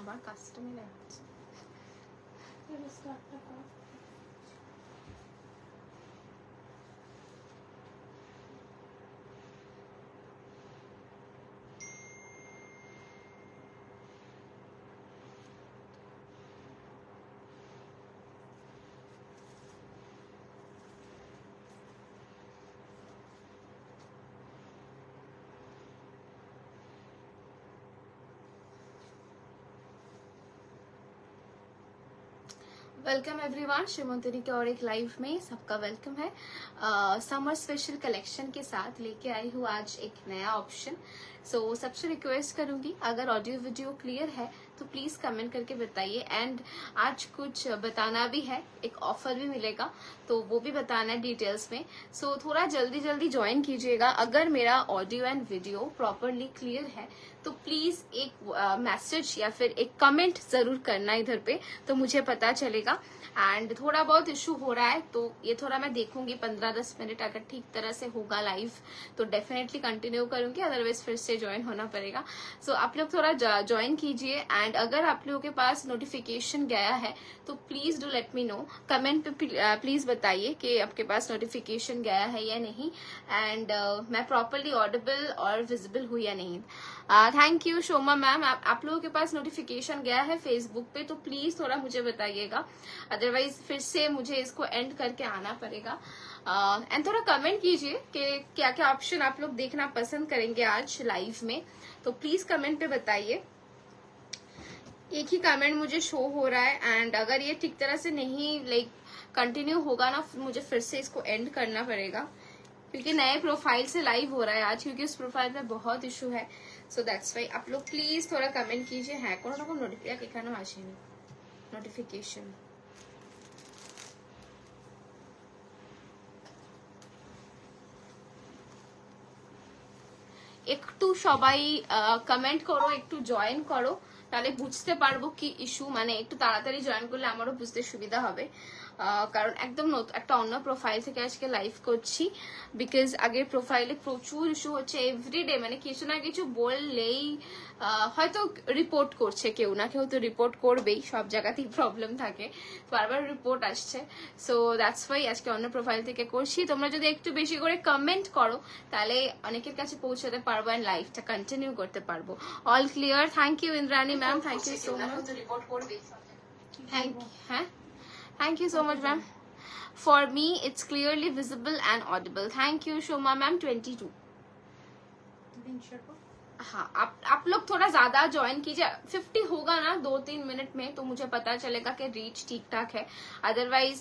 আবার কাস্টমার আছে। Welcome everyone, श्रीमंतरी के और एक लाइव में सबका वेलकम है। समर स्पेशल कलेक्शन के साथ लेके आई हूँ आज एक नया ऑप्शन। सो सबसे रिक्वेस्ट करूंगी, अगर ऑडियो वीडियो क्लियर है तो प्लीज कमेंट करके बताइए। एंड आज कुछ बताना भी है, एक ऑफर भी मिलेगा तो वो भी बताना है डिटेल्स में। सो थोड़ा जल्दी जल्दी ज्वाइन कीजिएगा। अगर मेरा audio and video properly clear है तो प्लीज एक मैसेज या फिर एक कमेंट जरूर करना इधर पे, तो मुझे पता चलेगा। एंड थोड़ा बहुत इशू हो रहा है तो ये थोड़ा मैं देखूंगी 15-10 मिनट, अगर ठीक तरह से होगा लाइव तो डेफिनेटली कंटिन्यू करूंगी, अदरवाइज फिर से ज्वाइन होना पड़ेगा। सो आप लोग थोड़ा ज्वाइन कीजिए। एंड अगर आप लोगों के पास नोटिफिकेशन गया है तो please do let me know, comment पे प्लीज बताइए कि आपके पास नोटिफिकेशन गया है या नहीं। एंड मैं प्रॉपरली ऑडिबल और विजिबल हूँ या नहीं। Thank you Shoma ma'am. आप लोगों के पास नोटिफिकेशन गया है फेसबुक पे तो प्लीज थोड़ा मुझे बताइएगा, अदरवाइज फिर से मुझे इसको एंड करके आना पड़ेगा। एंड थोड़ा कमेंट कीजिए कि क्या क्या ऑप्शन आप लोग देखना पसंद करेंगे आज लाइव में, तो प्लीज कमेंट पे बताइए। एक ही कमेंट मुझे शो हो रहा है। एंड अगर ये ठीक तरह से नहीं कंटिन्यू होगा ना, मुझे फिर से इसको एंड करना पड़ेगा, क्योंकि नए प्रोफाइल से लाइव हो रहा है आज, क्योंकि उस प्रोफाइल में बहुत इशू है। सो दैट्स वाई आप लोग प्लीज थोड़ा कमेंट कीजिए। है কোনো রকম নোটিফিকেশন কেন আসেনি নোটিফিকেশন? একটু সবাই কমেন্ট করো, একটু জয়েন করো, তাহলে বুঝতে পারবো কি ইস্যু। মানে একটু তাড়াতাড়ি জয়েন করলে আমারও বুঝতে সুবিধা হবে, কারণ একদম একটা অন্য প্রোফাইল থেকে আজকে লাইভ করছি। বিকজ আগের প্রোফাইলে প্রচুর ইস্যু হচ্ছে এভরিডে, মানে কিছু না কিছু বললেই হয়তো রিপোর্ট করছে কেউ না কেউ, তো রিপোর্ট করবেই, সব জায়গাতেই প্রবলেম থাকে, বারবার রিপোর্ট আসছে। সো দ্যাটস ওয়াই আজকে অন্য প্রোফাইল থেকে করছি। তোমরা যদি একটু বেশি করে কমেন্ট করো তাহলে অনেকের কাছে পৌঁছাতে পারবো এন্ড লাইভটা কন্টিনিউ করতে পারবো। All clear? Thank you Indrani ma'am, thank you so much. হ্যাঁ, thank you so much ma'am. For me it's clearly visible and audible. Thank you Shoma ma'am 22। हाँ, आप लोग थोड़ा ज्यादा ज्वाइन कीजिए। 50 होगा ना 2-3 मिनट में तो मुझे पता चलेगा कि रीच ठीक ठाक है, अदरवाइज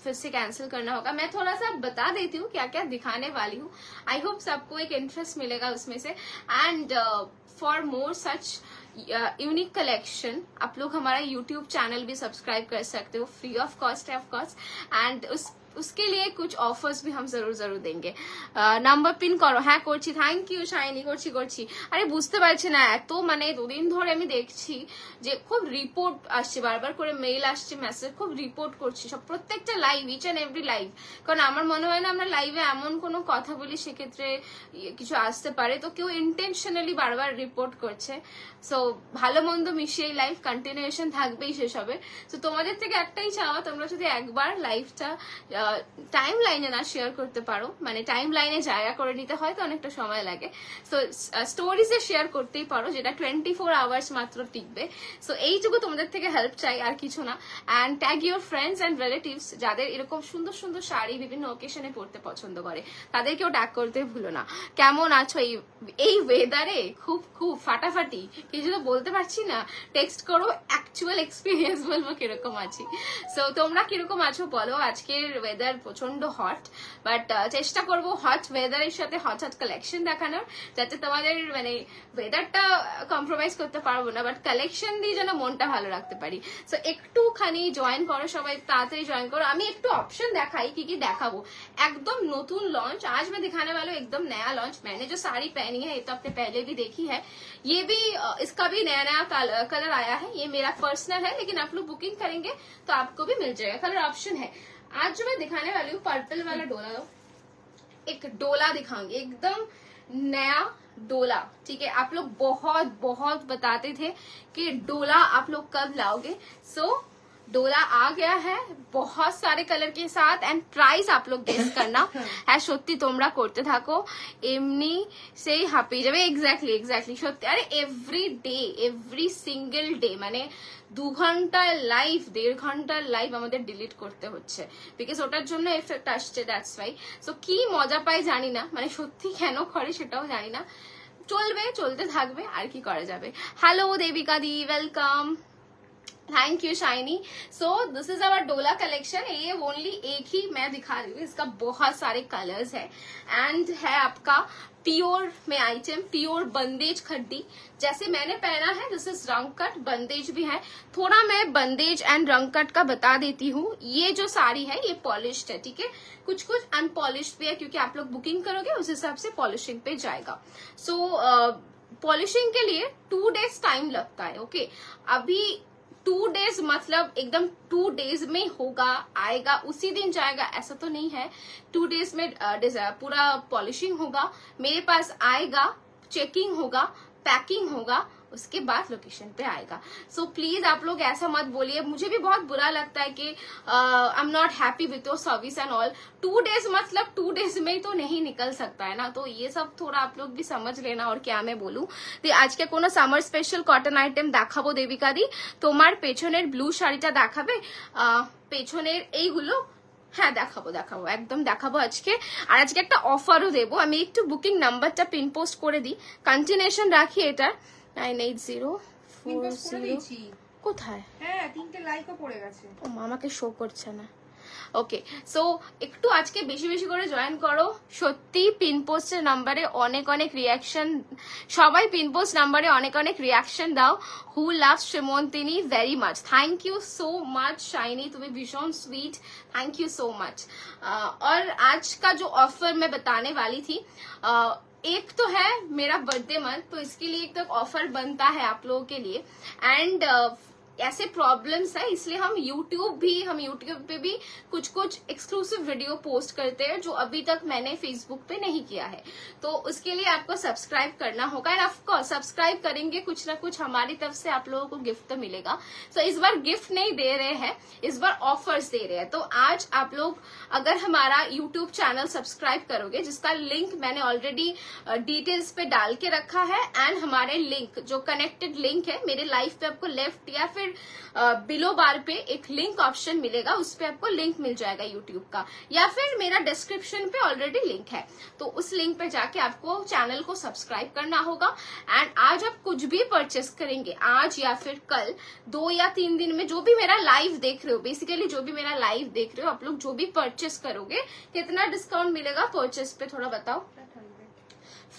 फिर से कैंसिल करना होगा। मैं थोड़ा सा बता देती हूँ क्या क्या दिखाने वाली हूँ। आई होप सबको एक इंटरेस्ट मिलेगा उसमें से। And for more such unique collection आप लोग हमारा यूट्यूब चैनल भी सब्सक्राइब कर सकते हो, फ्री ऑफ कॉस्ट है ऑफ कोर्स। एंड उसके लिए कुछ ऑफर्स भी हम जरूर देंगे। নাম্বার পিন করো। হ্যাঁ করছি, থ্যাংক ইউ শাইনি, করছি। আরে বুঝতে পারছি না, এত মানে 2 দিন ধরে আমি দেখছি যে খুব রিপোর্ট আসছে, বারবার করে মেইল আসছে, মেসেজ, খুব রিপোর্ট করছি সব প্রত্যেকটা live, each and every live. কারণ আমার মনে হয় না আমরা লাইভে এমন কোনো কথা বলি সেক্ষেত্রে কিছু আসতে পারে, তো কেউ ইন্টেনশনালি বারবার রিপোর্ট করছে। সো ভালো মন্দ মিশিয়ে লাইভ কন্টিনিউশন থাকবেই সেসবের। তো তোমাদের থেকে একটাই চাওয়া, তোমরা যদি একবার লাইভটা টাইম লাইনে না শেয়ার করতে পারো, মানে টাইম লাইনে জায়গা করে নিতে হয় তো অনেকটা সময় লাগে, সো স্টোরিজে শেয়ার করতেই পারো, যেটা 24 আওয়ার্স মাত্র টিকবে। সো এইটুকু তোমাদের থেকে হেল্প চাই, আর কিছু না। And tag your friends and relatives, যাদের এরকম সুন্দর সুন্দর শাড়ি বিভিন্ন ওকেশনে পরতে পছন্দ করে তাদেরকেও ট্যাগ করতে ভুলো না। কেমন আছো এই ওয়েদারে? খুব ফাটাফাটি, কিছু তো বলতে পারছি না, টেক্সট করো, অ্যাকচুয়াল এক্সপিরিয়েন্স বলবো কিরকম আছি। সো তোমরা কিরকম আছো বলো। আজকের ওয়েদার প্রচন্ড হট, বাট চেষ্টা করবো হট ওয়েদারের সাথে হট কালেকশন দেখানোর, যাতে তোমাদের মানে ওয়েদারটা কম্প্রোমাইজ করতে পারবো না, বাট কালেকশন দিয়ে যেন মনটা ভালো রাখতে পারি। সো একটুখানি জয়েন করো, সবাই তাড়াতাড়ি জয়েন করো। আমি একটু অপশন देखाई কি দেখাবো। एकदम नতুন लॉन्च आज मैं दिखाने वाला हूँ, एकदम नया लॉन्च। मैंने जो साड़ी पहनी है ये तो आपने पहले भी देखी है, ये भी इसका भी नया कलर आया है। ये मेरा पर्सनल है, लेकिन आप लोग बुकिंग करेंगे तो आपको भी मिल जाएगा, कलर ऑप्शन है। आज जो मैं दिखाने वाली हूँ पर्पल वाला डोला, एक डोला दिखाऊंगी, एकदम नया डोला, ठीक है। आप लोग बहुत बहुत बताते थे कि डोला आप लोग कब लाओगे, सो डोला आ गया है बहुत सारे कलर के साथ। एंड प्राइस आप लोग गेस करना है। সত্যি তোমরা করতে থাকো, এমনি সেই হাঁপিয়ে যাবে। এক্স্যাক্টলি সত্যি। আরে এভরি সিঙ্গেল ডে মানে 2 ঘন্টার লাইভ 1.5 ঘন্টার লাইভ আমাদের ডিলিট করতে হচ্ছে, বিকজ ওটার জন্য এফেক্ট আসছে, দ্যাটস ওয়াই। সো কি মজা পাই জানি না, মানে সত্যি কেন করে সেটাও জানি না। চলবে, চলতে থাকবে, আর কি করা যাবে। Hello Debika di, welcome, thank you Shiny. So this is our Dola collection. ये ओनली एक ही मैं दिखा रही हूँ, इसका बहुत सारे कलर्स है एंड है आपका प्योर में आइटम, प्योर बंदेज खड्डी जैसे मैंने पहना है। दिस इज रंग कट, बंदेज भी है। थोड़ा मैं बंदेज एंड रंग कट का बता देती हूँ। ये जो साड़ी है ये पॉलिश्ड है, ठीक है, कुछ कुछ अनपॉलिश्ड भी है, क्योंकि आप लोग बुकिंग करोगे उस हिसाब से पॉलिशिंग पे जाएगा। सो पॉलिशिंग के लिए 2 डेज टाइम लगता है। ओके, अभी 2 डेज मतलब एकदम 2 डेज में होगा, आएगा उसी दिन जाएगा, ऐसा तो नहीं है। 2 डेज में पूरा पॉलिशिंग होगा, मेरे पास आएगा, चेकिंग होगा, पैकिंग होगा, उसके बाद लोकेशन पे आएगा। सो प्लीज आप लोग ऐसा मत बोलिए, मुझे भी बहुत बुरा लगता है कि I am not happy with your service and all. 2 days मतलब 2 डेज में तो नहीं निकल सकता है ना, तो ये सब थोड़ा आप लोग भी समझ लेना। और क्या मैं बोलूं, आज के कोनो सामार स्पेशल कटन आइटेम देखाबो देविका दी। তোমার পেছনের ব্লু শাড়িটা দেখাবে, পেছনের এইগুলো হ্যাঁ দেখাবো একদম দেখাবো আজকে। আর আজকে একটা অফারও দেবো। আমি একটু বুকিং নাম্বারটা পিন পোস্ট করে দিই, কন্টিনিউশন রাখি এটা 98040 কোথায়? হ্যাঁ 3টে লাইকও পড়ে গেছে। ও আমাকে শো করছে না। ওকে, সো একটু আজকে বেশি বেশি করে জয়েন করো। সত্যি পিন পোস্টের নাম্বারে অনেক অনেক রিয়াকশন, সবাই পিন পোস্ট নাম্বারে অনেক অনেক রিয়াকশন দাও। Who love Shrimantini very much, thank you so much Shiny, तुम्हें भीषण sweet, thank you so much. और आज का जो ऑफर मैं बताने वाली थी, एक तो है मेरा बर्थडे मंथ, तो इसके लिए एक तो ऑफर बनता है आप लोगों के लिए। एंड ऐसे प्रॉब्लम्स है, इसलिए हम यूट्यूब पे भी कुछ कुछ एक्सक्लूसिव वीडियो पोस्ट करते हैं जो अभी तक मैंने फेसबुक पे नहीं किया है। तो उसके लिए आपको सब्सक्राइब करना होगा एंड ऑफ कोर्स सब्सक्राइब करेंगे, कुछ ना कुछ हमारी तरफ से आप लोगों को गिफ्ट तो मिलेगा। सो इस बार गिफ्ट नहीं दे रहे हैं, इस बार ऑफर्स दे रहे हैं। तो आज आप लोग अगर हमारा यूट्यूब चैनल सब्सक्राइब करोगे, जिसका लिंक मैंने ऑलरेडी डिटेल्स पे डाल के रखा है, एंड हमारे लिंक जो कनेक्टेड लिंक है मेरे लाइव पे आपको लेफ्ट या फिर बिलो बार पे एक लिंक ऑप्शन मिलेगा, उस पे आपको लिंक मिल जाएगा यूट्यूब का, या फिर मेरा डिस्क्रिप्शन पे ऑलरेडी लिंक है, तो उस लिंक पे जाके आपको चैनल को सब्सक्राइब करना होगा। एंड आज आप कुछ भी परचेस करेंगे, आज या फिर कल 2 या 3 दिन में, जो भी मेरा लाइव देख रहे हो, बेसिकली जो भी मेरा लाइव देख रहे हो आप लोग, जो भी परचेस करोगे कितना डिस्काउंट मिलेगा परचेस पे, थोड़ा बताओ।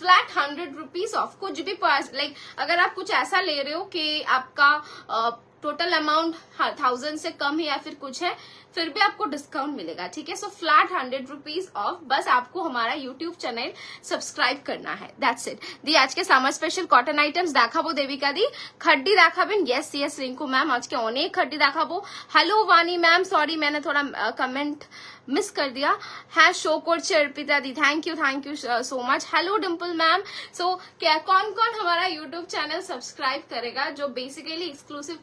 Flat 100 rupees of. कुछ भी लाइक अगर आप कुछ ऐसा ले रहे हो कि आपका टोटल अमाउंट 1000 से कम है या फिर कुछ है, फिर भी आपको डिस्काउंट मिलेगा, ठीक है। सो फ्लैट 100 रुपीज ऑफ, बस आपको हमारा यूट्यूब चैनल सब्सक्राइब करना है, दैट्स इट। दी आज के सामार स्पेशल कटन आइटम्स देखाबो देविका दी। खड्डी देखाबेन? यस यस रिंकू मैम, आज के अनेक खड्डी देखाबो। हेलो वानी मैम, सॉरी मैंने थोड़ा कमेंट मिस कर दिया। है शो करছে Arpita di, thank you so much. Hello Dimple ma'am. So क्या कौन कौन हमारा यूट्यूब चैनल सब्सक्राइब करेगा, जो बेसिकली एक्सक्लूसिव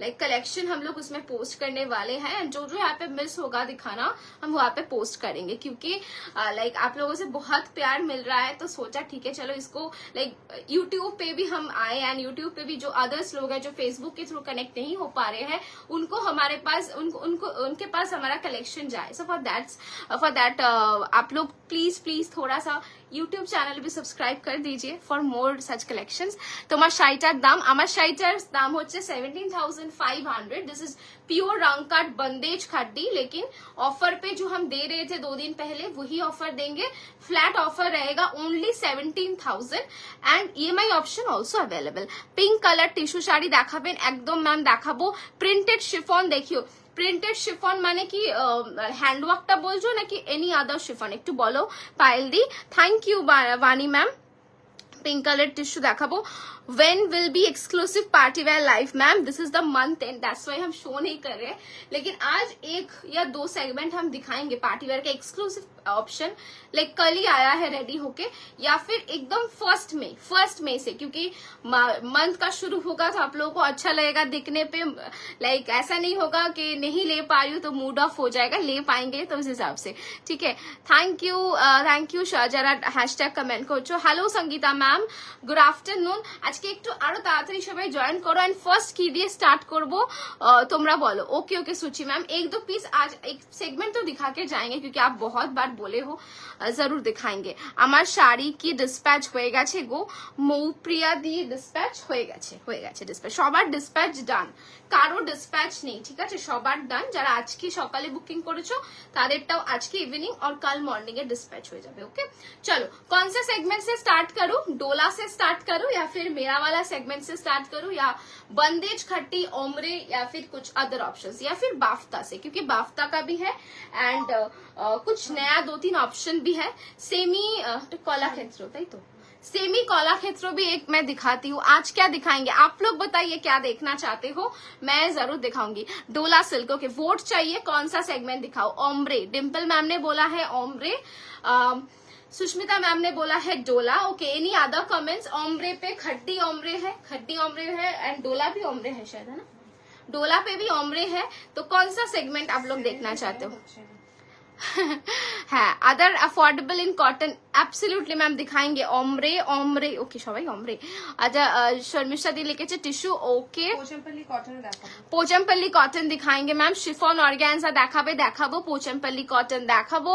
लाइक कलेक्शन हम लोग उसमें पोस्ट करने वाले हैं, जो जो यहाँ पे मिस होगा दिखाना हम वहाँ पे पोस्ट करेंगे, क्योंकि लाइक आप लोगों से बहुत प्यार मिल रहा है, तो सोचा ठीक है चलो इसको लाइक यूट्यूब पे भी हम आए, एंड यूट्यूब पे भी जो अदर्स लोग हैं जो फेसबुक के थ्रू कनेक्ट नहीं हो पा रहे हैं, उनको हमारे पास उनके पास हमारा कलेक्शन जाए। सो फॉर दैट आप लोग प्लीज थोड़ा सा यूट्यूब चैनल भी सब्सक्राइब कर दीजिए फॉर मोर सच कलेक्शंस। তোমার শাড়িটার দাম, আমার শাড়িটার দাম হচ্ছে 17,500। दिस इज प्योर रंग कट बंदेज खड्डी, लेकिन ऑफर पे जो हम दे रहे थे 2 दिन पहले वही ऑफर देंगे। फ्लैट ऑफर रहेगा only 17,000 and EMI option also available. Pink colour tissue sari দেখাবেন? একদম ম্যাম দেখাবো। প্রিন্টেড শিফন দেখিও। প্রিন্টেড শিফন মানে কি হ্যান্ডওয়ার্কটা বলছো নাকি এনি আদার শিফন, একটু বলো পায়েল দি। থ্যাংক ইউ वानी मैम। पिंक कलर टिश्यू देखाबो। When will be exclusive party wear live ma'am? This is the month end, that's why हम शो नहीं कर रहे हैं, लेकिन आज 1 या 2 सेगमेंट हम दिखाएंगे पार्टी वेयर के, एक्सक्लूसिव ऑप्शन लाइक कल ही आया है रेडी होके, या फिर एकदम फर्स्ट में से, क्योंकि मंथ का शुरू होगा तो आप लोगों को अच्छा लगेगा दिखने पे, लाइक ऐसा नहीं होगा कि नहीं ले पा रही हूँ तो मूड ऑफ हो जाएगा, ले पाएंगे तो उस हिसाब से, ठीक है। थैंक यू जरा हैशटैग कमेंट করছো। Hello Sangeeta ma'am, good afternoon. আজকে একটু আরো তাড়াতাড়ি সবাই জয়েন করো এন্ড ফার্স্ট কি দিয়ে স্টার্ট করব তোমরা বলো। ओके सुची मैम, एक दो पीस आज एक सेगमेंट तो दिखा के जाएंगे क्योंकि आप बहुत बार बोले हो, जरूर दिखाएंगे। আমার শাড়ি কি ডিসপ্যাচ হয়ে গেছে গো, মৌপ্রিয়া দি ডিসপ্যাচ হয়ে গেছে ডিসপ্যাচ, সবার ডিসপ্যাচ ডান, কারো ডিসপ্যাচ নেই, ঠিক আছে, সবার ডান। যারা আজকে সকালে বুকিং করেছো তাদেরটাও আজকে ইভিনিং और कल मॉर्निंग ए डिस्पैच हो जाए। ओके चलो, कौन से सेगमेंट से स्टार्ट करूं, डोला से स्टार्ट करूं या फिर मेरा वाला सेगमेंट से स्टार्ट करूं, या बंदेज खट्टी ओमरे, या फिर कुछ अदर ऑप्शंस, या फिर बाफ्ता से, क्योंकि बाफ्ता का भी है एंड कुछ नया 2-3 ऑप्शन भी है। सेमी कलाक्षेत्र होता ही तो सेमी कलाक्षेत्र भी एक मैं दिखाती हूँ। आज क्या दिखाएंगे आप लोग बताइए, क्या देखना चाहते हो, मैं जरूर दिखाऊंगी। डोला सिल्क के वोट चाहिए, कौन सा सेगमेंट दिखाओ। ओमरे, डिम्पल मैम ने बोला है ओमरे, सुष्मिता मैम ने बोला है डोला। Okay, any other comments. Ombre पे खट्टी ओमरे है एंड डोला भी ओमरे है शायद, है ना, डोला पे भी ओमरे है, तो कौन सा सेगमेंट आप लोग देखना चाहते हो। হ্যাঁ, other affordable in cotton absolutely ma'am দিখাएंगे। ओमरे ओके সবাই ओमरे। আচ্ছা, শর্মিষ্ঠা দি লিখেছে টিস্যু। ওকে, পোচমপল্লি কটন दिखाएंगे मैम। शिफॉन ऑर्गेन्जा দেখাবো, पोचमपल्ली कॉटन দেখাবো,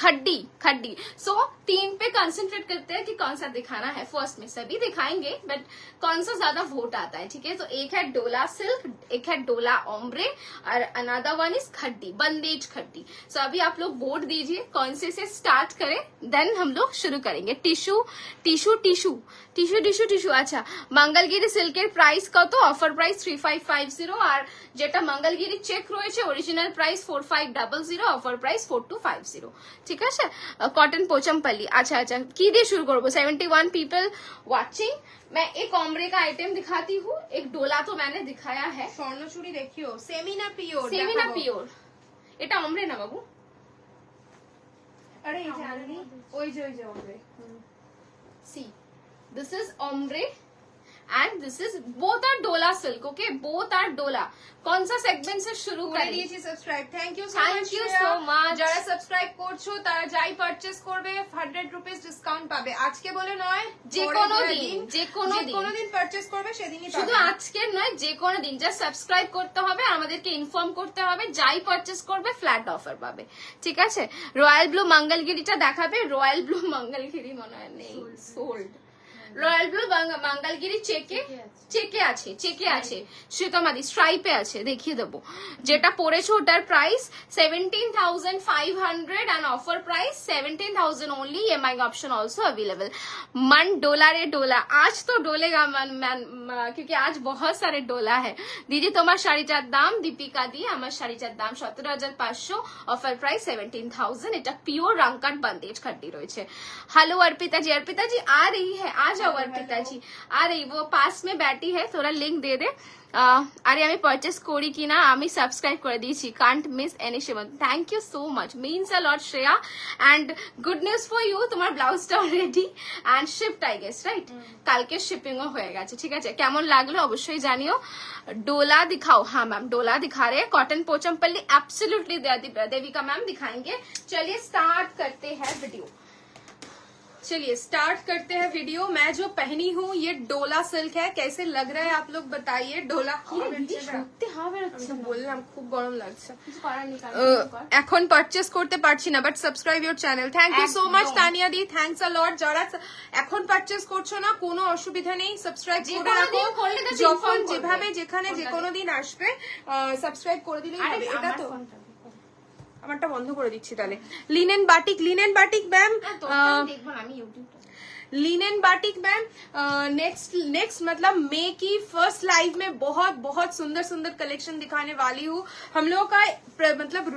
खड्डी। सो 3 पे कंसंट्रेट करते हैं कि कौन सा दिखाना है। फर्स्ट में सभी दिखाएंगे बट कौन सा ज्यादा वोट आता है, ठीक है। तो एक है डोला सिल्क, एक है डोला ओमरे और अनदर वन इज खड्डी, बंदेज खड्डी। सो अभी आप लोग वोट दीजिए कौन से स्टार्ट करें, देन हम लोग शुरू करेंगे। टिश्यू। আচ্ছা, মঙ্গলগিরি সিল্কের প্রাইস কত, অফার প্রাইস 3550, আর যেটা মঙ্গলগিরি চেক রয়েছে অরিজিনাল প্রাইস 4500, অফার প্রাইস 4250, ঠিক আছে। কটন पोचमपल्ली। अच्छा की দিয়ে শুরু করবো। 71 पीपल वाचिंग। मैं एक ओमरे का आइटम दिखाती हूँ, एक डोला तो मैंने दिखाया है। স্বর্ণচুরি দেখিও, সেমি না পিওর, এটা ओमरे না বাবু, আরে এই জানি ওই যে ombre. See this is ombre and this is both are Dola silk. Okay, both are Dola. कौन सा सेगमेंट से शुरू करें। দিয়েছি subscribe, thank you so much. যারা সাবস্ক্রাইব করছো তারা যাই পারচেজ করবে 100 রুপিস ডিসকাউন্ট পাবে। আজকে বলে নয়, যে কোনো দিন পারচেজ করবে সেদিনই পাবে, শুধু আজকের নয়, যে কোনো দিন। জাস্ট সাবস্ক্রাইব করতে হবে, আমাদেরকে ইনফর্ম করতে হবে, যাই পারচেজ করবে ফ্ল্যাট অফার পাবে, ঠিক আছে। রয়্যাল ব্লু মঙ্গলগিরিটা দেখাবে। রয়্যাল ব্লু মঙ্গলগিরি মনে হয় নেই, সোল্ড। রয়্যাল ব্লু মঙ্গলগিরি চেকে আছে শ্রীতমাদি স্ট্রাইপে আছে, দেখিয়ে দেবো। যেটা পড়েছে ওটার price 17,500 and offer price 17,000 only. EMI option also available. मन डोला रे डोला, आज तो डोलेगा मन क्योंकि आज बहुत सारे डोला है। दीदी তোমার শাড়িটার দাম, দীপিকা দি আমার শাড়িটার দাম 17,500, ऑफर प्राइस 17,000। এটা পিওর রাংকাট बंदेज खड्डी রয়েছে। हेलो अर्पिता जी आ रही है, आ जाओ अर्पिता जी, आ रही, वो पास में बैठी है, थोड़ा लिंक दे दे। আরে আমি পারচেজ করি কিনা, আমি সাবস্ক্রাইব করে দিয়েছি। Can't miss any chiffon, thank you so much, means a lot Shreya. And good news for you, তোমার ব্লাউজটা ready and shipped I guess, right, কালকে শিপিংও হয়ে গেছে, ঠিক আছে। কেমন লাগলো অবশ্যই জানিও। डोला दिखाओ। हाँ मैम, डोला दिखा रहे हैं। Cotton Pochampally absolutely Devika ma'am दिखाएंगे। चलिए स्टार्ट करते हैं वीडियो। मैं जो पहनी हूँ ये डोला सिल्क है, कैसे लग रहा है आप लोग बताइए। डोला বললাম খুব গরম লাগছে, এখন পারচেজ করতে পারছি না, but subscribe your channel. Thank you so much Tania di, thanks a lot. যারা এখন পারচেজ করছো না কোনো অসুবিধা নেই, সাবস্ক্রাইব করে রাখো, যখন যেভাবে যেখানে যে কোনো দিন আসবে সাবস্ক্রাইব করে দিলেই হবে। এটা তো আমারটা বন্ধ করে দিচ্ছি তাহলে। Linen batik ma'am, linen batik ma'am next मतलब मई की फर्स्ट लाइव में बहुत बहुत सुंदर सुंदर कलेक्शन दिखाने वाली हूँ। हम लोगों का मतलब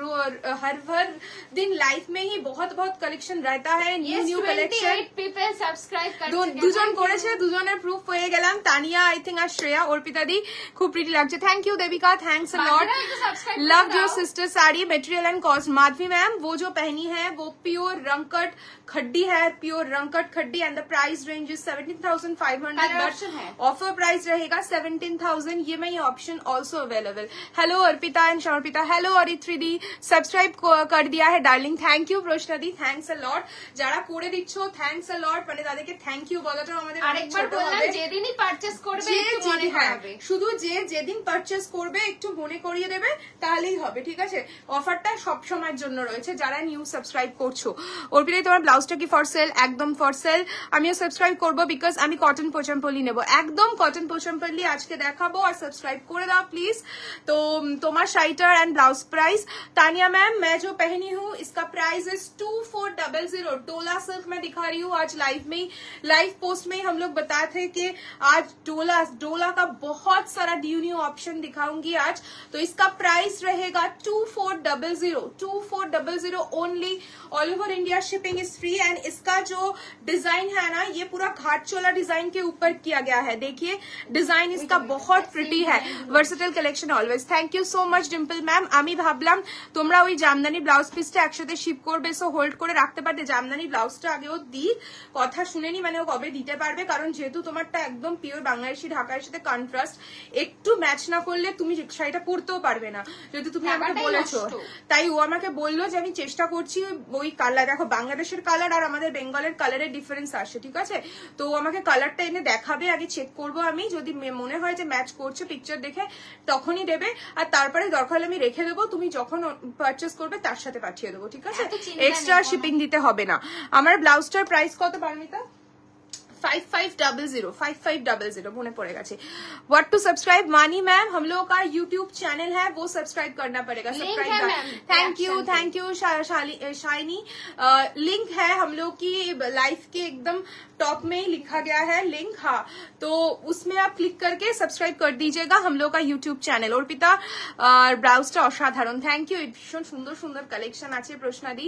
हर दिन लाइफ में ही बहुत बहुत कलेक्शन रहता है, न्यू कलेक्शन। people subscribe দুজন করেছে, দুজনের প্রুফ হয়ে গেলাম। তানিয়া আই থিঙ্ক আর শ্রেয়া, অর্পিতা দি খুব প্রিটি লাগছে। Thank you Devika, thanks a lot. Love your sister sari material and cost. Madhavi ma'am वो जो पहनी है वो प्योर रंगकट खड्डी है, pure rangkat khaddi and the price range is 17,500 but offer price रहेगा 17,000। ये में ये option also available. Hello Arpita and Sharpita, hello Aritri di, subscribe कर दिया है darling. Thank you Prashna di, thanks a lot. যারা করে দিচ্ছ থ্যাঙ্কস अ लॉट, মানে তাদেরকে থ্যাংক ইউ বলাটাও আমাদের আরেকবার বললাম যেদিনই পারচেজ করবে একটু মনে হবে, শুধু যেদিন পারচেজ করবে একটু মনে করিয়ে দেবে তাহলেই হবে, ঠিক আছে? অফারটা সব সময়ের জন্য রয়েছে যারা নিউ সাবস্ক্রাইব করছো। অর্পিতা তোমার ব্লাউজটা কি ফর সেল? একদম ফর সেল। আমিও সাবস্ক্রাইব করবো বিকজ আমি কটন পোচামপল্লি নেবো, একদম কটন পোচামপল্লি আজকে দেখাবো। আর সাবস্ক্রাইব করে দাও প্লিজ। তো তোমার শাড়িটার and blouse price Tania ma'am मैं जो पहनी हूँ इसका प्राइस इज 2400। डोला सिल्क में दिखा रही हूँ आज लाइव में, लाइव पोस्ट में हम लोग बताए थे कि आज डोला का बहुत सारा न्यू ऑप्शन दिखाऊंगी आज। तो इसका प्राइस रहेगा 2400 only. All over India shipping is free and इसका जो डिजाइन है ना ये पूरा घाट चोला डिजाइन के ऊपर किया गया है। देखिए डिजाइन इसका बहुत प्रिटी है, versatile collection always. Thank you so much Dimple ma'am. আমি ভাবলাম তোমরা ওই জামদানি ব্লাউজ পিসটা একসাথে শিপ করবে, সো হোল্ড করে রাখতে পারতে। জামদানি ব্লাউজটা আগেও দি কথা শুনেনি, মানে ও কবে দিতে পারবে, কারণ যেহেতু তোমারটা একদম পিওর বাংলাদেশি ঢাকার সাথে কন্ট্রাস্ট, একটু ম্যাচ না করলে তুমি শাড়িটা পরতেও পারবে না, যেহেতু তুমি আমাকে বলেছো। তাই ও আমাকে বললো যে আমি চেষ্টা করছি ওই কালার, দেখো বাংলাদেশের কালার আর আমাদের বেঙ্গলের কালারের ডিফারেন্স আসে, ঠিক আছে? তো ও আমাকে কালারটা এনে দেখাবে, আগে চেক করবো আমি, যদি মনে হয় যে ম্যাচ করছে পিকচার দেখে তখনই দেবে, আর তারপরে দরকার হলে আমি রেখে দেবো, তুমি যখন পারচেজ করবে তার সাথে পাঠিয়ে দেবো, ঠিক আছে? এক্সট্রা শিপিং দিতে হবে না। আমার ব্লাউজটার প্রাইস কত পারমিতা? 5500 মনে পড়ে গেছে। व्हाट टू सब्सक्राइब मानी मैम, हम लोगों का यूट्यूब चैनल है वो सब्सक्राइब करना पड़ेगा। Thank you shiny. लिंक है हम लोग की लाइफ के एकदम टॉप में ही लिखा गया है लिंक, हाँ, तो उसमें आप क्लिक करके सब्सक्राइब कर दीजिएगा हम लोग का यूट्यूब चैनल। অর্পিতা ব্লাউজটা অসাধারণ, থ্যাংক ইউ। ভীষণ সুন্দর সুন্দর কালেকশন আছে প্রশ্নাদি।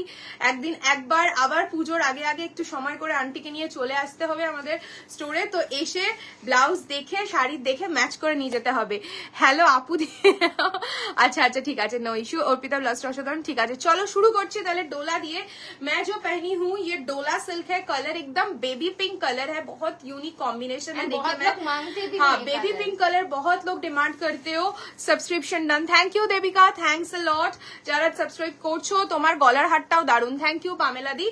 একদিন একবার আবার পুজোর আগে আগে একটু সময় করে আন্টিকে নিয়ে চলে আসতে হবে আমাদের স্টোরে, তো এসে ব্লাউজ দেখে শাড়ি দেখে ম্যাচ করে নিয়ে যেতে হবে। হ্যালো আপু আচ্ছা আচ্ছা ঠিক আছে, নো ইস্যু। অর্পিতা ব্লাউজটা অসাধারণ, ঠিক আছে চলো শুরু করছি তাহলে डोला दिए। मैं जो पहनी हूँ ये डोला सिल्क है, कलर एकदम बेबी पिंक कलर है, बहुत यूनिक कॉम्बिनेशन है। देखिए हाँ बेबी पिंक कलर बहुत लोग डिमांड करते हो। Subscription done, thank you Devika, thanks a lot. যারা সাবস্ক্রাইব করছো তোমার গলার হারটাও দারুন, থ্যাংক ইউ পামেলা দি।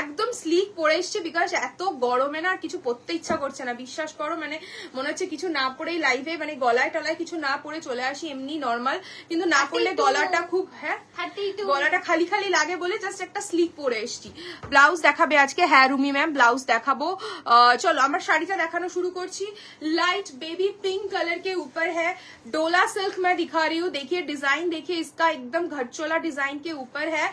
একদম স্লিক পরে এসছে বিকজ এত গরমে না কিছু পরতে ইচ্ছা করছে না, বিশ্বাস করো, মানে মনে হচ্ছে কিছু না পরেই লাইভে মানে গলায় টলায় কিছু না পরে চলে আসি এমনি নর্মাল, কিন্তু না পরলে গলাটা খুব হ্যাঁ গলাটা খালি খালি লাগে বলে জাস্ট একটা স্লিক পরে এসছি। ব্লাউজ দেখাবে আজকে, হ্যাঁ রুমি ম্যাম ব্লাউজ দেখাবো। चलो আমার শাড়িটা দেখানো শুরু করছি। लाइट बेबी पिंक कलर के ऊपर है, डोला सिल्क मैं दिखा रही हूँ। देखिए डिजाइन देखिए इसका एकदम घटचोला डिजाइन के ऊपर है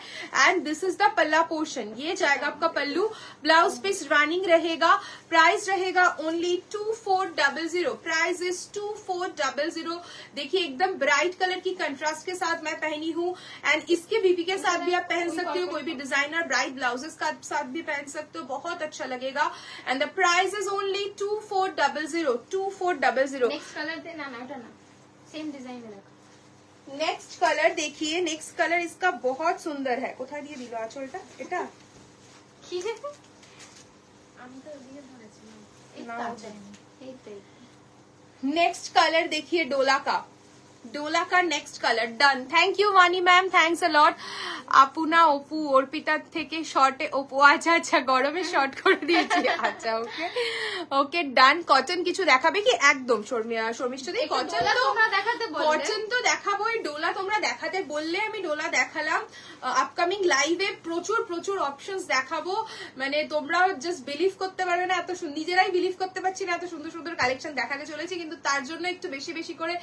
एंड दिस इज द पल्ला पोर्शन, ये जाएगा आपका पल्लू। ब्लाउज पीस रनिंग रहेगा, प्राइस रहेगा ओनली 2400, प्राइस इज 2400। देखिए एकदम ब्राइट कलर की कंट्रास्ट के साथ मैं पहनी हूँ एंड इसके बीबी के साथ भी आप पहन सकते हो, कोई भी डिजाइनर ब्राइट ब्लाउजेस का साथ भी पहन सकते हो, बहुत अच्छा लगेगा। And the price is only 2400। Next colour देना ना सेम डिजाइन में रखो। नेक्स्ट कलर देखिए, नेक्स्ट कलर इसका बहुत सुंदर है। কোথায় দিয়ে দিল আঁচলটা? এটা আমি তো দিয়ে ধরেছিলাম। नेक्स्ट कलर देखिए डोला का next colour done. Thank you Vani ma'am, thanks a lot. আপুনা অপু অর্পিতা থেকে শর্টে অপু, আচ্ছা আচ্ছা গরমে শর্ট করে দিয়েছি, আচ্ছা ওকে ওকে ডান। কটন কিছু দেখাবে কি? একদম শর্মিষ্ঠা দি কটন তো দেখাবো, ডোলা তোমরা দেখাতে বললে আমি ডোলা দেখালাম। আপকামিং লাইভে প্রচুর প্রচুর অপশনস দেখাবো, মানে তোমরাও জাস্ট বিলিভ করতে পারবে না, এত নিজেরাই বিলিভ করতে পারছি না এত সুন্দর সুন্দর কালেকশন দেখাতে চলেছি, কিন্তু তার জন্য একটু বেশি বেশি করে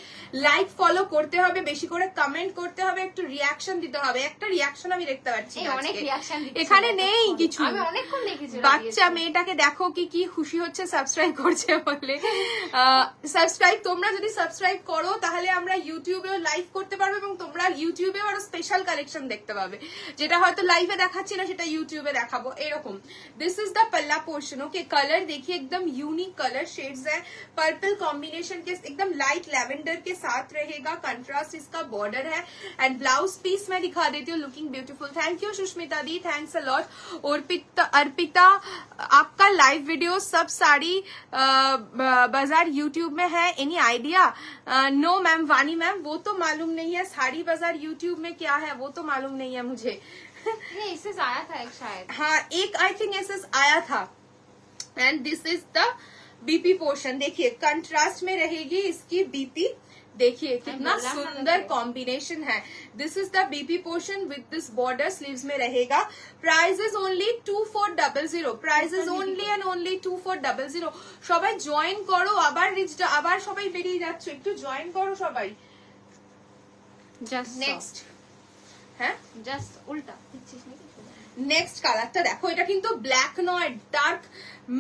লাইক ফলো ফলো করতে হবে, বেশি করে কমেন্ট করতে হবে, একটু রিয়াকশন দিতে হবে। একটা রিয়াকশন আমি দেখতে পাচ্ছি অনেক রিয়াকশন এখানে নেই কিছু। আমি অনেকক্ষণ দেখেছি বাচ্চা মেয়েটাকে দেখো কি খুশি হচ্ছে সাবস্ক্রাইব করছে বলে। সাবস্ক্রাইব, তোমরা যদি সাবস্ক্রাইব করো তাহলে আমরা ইউটিউবেও লাইভ করতে পারবো এবং তোমরা ইউটিউবেও আরো স্পেশাল কালেকশন দেখতে পাবে, যেটা হয়তো লাইভে দেখাচ্ছি না সেটা ইউটিউবে দেখাবো এরকম। दिस इज द पल्ला पोर्शन। ओके, कलर देखिए एकदम यूनिक कलर शेड्स है, पर्पल कॉम्बिनेशन के एकदम लाइट लैवेंडर के साथ रहेगा, कंट्रास्ट इसका बॉर्डर है एंड ब्लाउज पीस मैं दिखा देती हूँ, looking beautiful. Thank you Sushmita the, thanks a lot. Arpita आपका लाइव वीडियो सब साड़ी बाजार यूट्यूब में है, एनी आइडिया? नो मैम, वानी मैम वो तो मालूम नहीं है, साड़ी बाजार यूट्यूब में क्या है वो तो मालूम नहीं है मुझे। एसेस आया था एक शायद, हाँ एक आई थिंक एसेस आया था। And this is the BP portion. देखिए कंट्रास्ट में रहेगी इसकी बीपी, देखिए कितना सुंदर कॉम्बिनेशन है। This is the BP portion with this border, sleeves में रहेगा। Price is only 2400, price is only and only 2400। সবাই জয়েন করো, আবার সবাই বেরিয়ে যাচ্ছে, একটু জয়েন করো সবাই। জাস্ট নেক্সট, হ্যাঁ জাস্ট উল্টা নেক্সট কালারটা দেখো, এটা কিন্তু ব্ল্যাক নয়, ডার্ক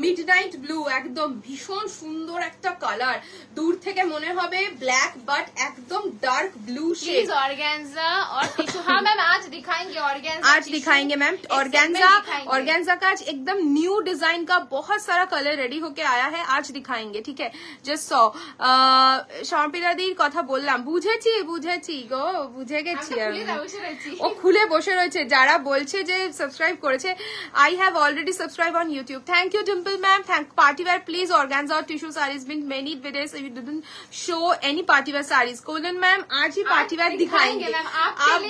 মিডনাইট ব্লু, একদম ভীষণ সুন্দর একটা কালার। দূর থেকে মনে হবে ব্ল্যাক বাট একদম ডার্ক ब्लू शेड। ऑर्गेन्जा और टिश्यू। हाँ मैम आज दिखाएंगे ऑर्गेन्जा, आज दिखाएंगे मैम ऑर्गेन्जा का आज एकदम न्यू डिजाइन का बहुत सारा कलर रेडी होके आया है, आज दिखाएंगे। ठीक है, जस्ट सो শর্মিলা দির কথা বললাম, বুঝেছি গো, বুঝে গেছি আমি। ও খুলে বসে রয়েছে, যারা বলছে যে সাবস্ক্রাইব করেছে। I have already subscribe on YouTube, thank you Dimple ma'am, thank. Party wear please organza और tissue saris been many videos you didn't show any party wear saris. कोलन मैम आज ही पार्टी वेयर दिखाएंगे। आप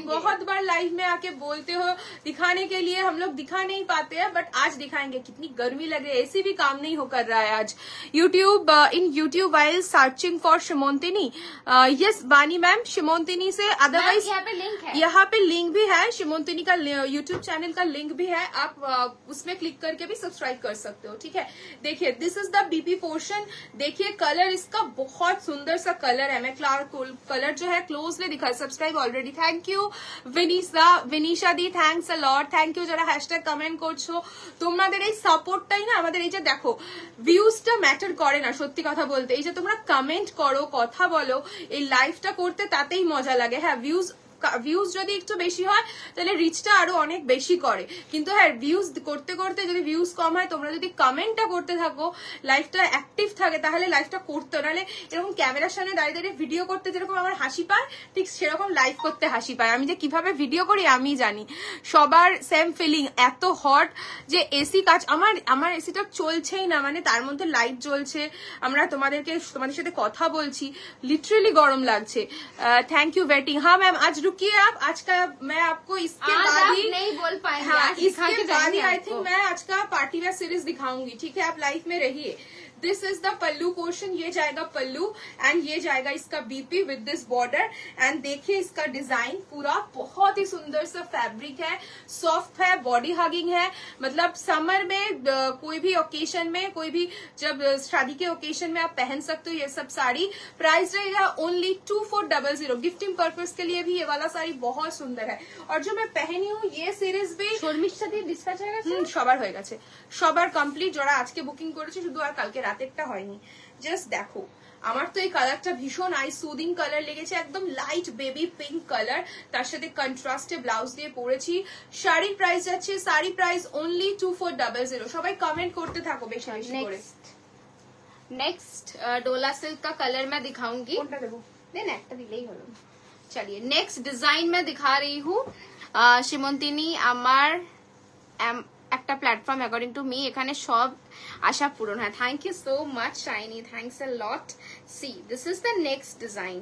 बहुत बार लाइव में आके बोलते हो दिखाने के लिए, हम लोग दिखा नहीं पाते हैं बट आज दिखाएंगे। कितनी गर्मी लग रही है, ऐसी भी काम नहीं हो कर रहा है आज। YouTube in YouTube while searching for Shimontini, yes Bani ma'am Shimontini से, अदरवाइज यहाँ पे लिंक भी है, शिमोंतिनी का यूट्यूब चैनल का लिंक भी है, आप उसमें क्लिक करके भी सब्सक्राइब कर सकते हो। ठीक है, देखिए this is the BP portion. देखिए कलर इसका बहुत सुंदर सा कलर है, मैं कलर जो है क्लोजली दिखा। Subscribe already, thank you Vinisha di, thanks a lot, thank you যারা হ্যাশট্যাগ কমেন্ট করছো। তোমাদের এই সাপোর্টটাই না আমাদের, এই যে দেখো ভিউজটা ম্যাটার করে না সত্যি কথা বলতে, এই যে তোমরা কমেন্ট করো, কথা বলো, এই লাইভটা করতে তাতেই মজা লাগে। হ্যাঁ ভিউজ যদি একটু বেশি হয় তাহলে রিচটা আরো অনেক বেশি করে, কিন্তু হ্যাঁ ভিউজ করতে করতে যদি ভিউজ কম হয়, তোমরা যদি কমেন্টটা করতে থাকো, লাইভটা অ্যাক্টিভ থাকে, তাহলে লাইভটা করতে, নাহলে এরকম ক্যামেরার সামনে দাঁড়িয়ে দাঁড়িয়ে ভিডিও করতে যেরকম আমার হাসি পায়, ঠিক সেরকম লাইভ করতে হাসি পায়। আমি যে কিভাবে ভিডিও করি আমি জানি, সবার সেম ফিলিং। এত হট যে এসি কাজ, আমার এসিটা চলছেই না, মানে তার মধ্যে লাইট জ্বলছে, আমরা তোমাদের সাথে কথা বলছি, লিটারেলি গরম লাগছে। Thank you waiting. হ্যাঁ ম্যাম आज रुकिए आप, आज का मैं आपको इसके बाद ही नहीं बोल पाएंगे। हाँ, इसके बाद ही आई थिंक मैं आज का पार्टी वेयर सीरीज दिखाऊंगी। ठीक है, आप लाइव में रहिए। This is the pallu portion, ये जाएगा पल्लू एंड ये जाएगा इसका BP with this border. And देखिए इसका डिजाइन पूरा बहुत ही सुंदर सा फैब्रिक है, सॉफ्ट है, बॉडी हगिंग है, मतलब समर में कोई भी ओकेशन में, कोई भी जब शादी के ओकेशन में आप पहन सकते हो ये सब साड़ी। प्राइस रहेगा ओनली 2400। गिफ्टिंग पर्पज के लिए भी ये वाला साड़ी बहुत सुंदर है। और जो मैं पहनी हूँ ये सीरीज भी শর্মিষ্ঠা দিয়ে ডিসপ্যাচ হয়ে গেছে, সবার হয়ে গেছে, সবার কমপ্লিট, যারা আজকে বুকিং করেছে, শুধু আর কালকে রাতেরটা হয়নি। জাস্ট দেখো, আমার তো এই কালারটা ভীষণ আই সুদিং কালার লেগেছে, একদম লাইট বেবি পিঙ্ক কালার, তার সাথে কন্ট্রাস্টে ব্লাউজ দিয়ে পরেছি। শাড়ির প্রাইস যাচ্ছে, শাড়ি প্রাইস ওনলি 2400। সবাই কমেন্ট করতে থাকো বেশি বেশি করে। नेक्स्ट डोला सिल्क का कलर मैं दिखाऊंगी, কোনটা দেবো? देन একটা দিলেই হলো। चलिए नेक्स्ट डिजाइन मैं दिखा रही हूँ। শিমন্তিনী আমার একটা প্ল্যাটফর্ম অ্যাকর্ডিং টু মি, এখানে সব আশা পূরণ হয়। Thank you so much Shiny, thanks a lot. See this is the next design.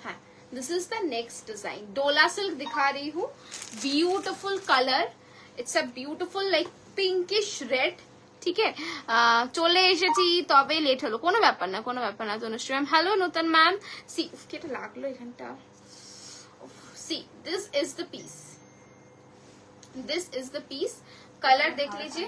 हाँ, this is the next design. Dola silk दिखा रही हूँ, beautiful colour, it's a beautiful like pinkish red. ঠিক আছে, চলে এসেছি, তবে লেট হলো, কোনো ব্যাপার না, কোনো ব্যাপার না। তনুশ্রী ম্যাম হ্যালো, নতুন ম্যাম। সি কেটে লাগলো এখানটা। See this is the piece, this is the piece. Colour देख लीजिए,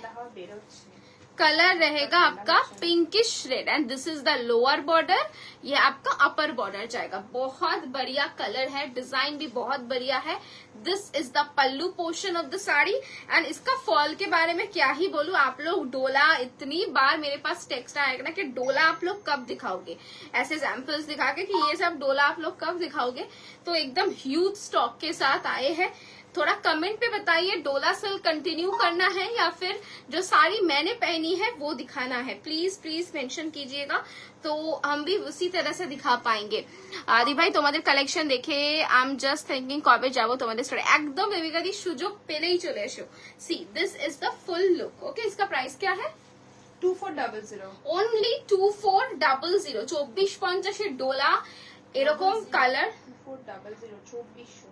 कलर रहेगा आपका pinkish red and this is the lower border, ये आपका अपर बॉर्डर जाएगा। बहुत बढ़िया कलर है, डिजाइन भी बहुत बढ़िया है। This is the pallu portion of the sari and इसका फॉल के बारे में क्या ही बोलूं। आप लोग डोला इतनी बार मेरे पास टेक्स्ट आएगा ना कि डोला आप लोग कब दिखाओगे, ऐसे सैंपल्स दिखा के कि ये सब डोला आप लोग कब दिखाओगे। तो एकदम ह्यूज स्टॉक के साथ आए हैं। थोड़ा कमेंट पे बताइए डोला सिल्क कंटिन्यू करना है या फिर जो साड़ी मैंने पहनी है वो दिखाना है। प्लीज प्लीज मेंशन कीजिएगा तो हम भी उसी तरह से दिखा पाएंगे। आदि भाई তোমাদের কালেকশন দেখে আই এম জাস্ট থিংকিং কবে যাব তোমাদের স্টোরে। একদম বেবিকাদি সুযোগ পেলেই চলে এসো। See this is the full look. Okay, इसका प्राइस क्या है? 2400 ओनली 2400। 2450 এর ডোলা এরকম কালার 2400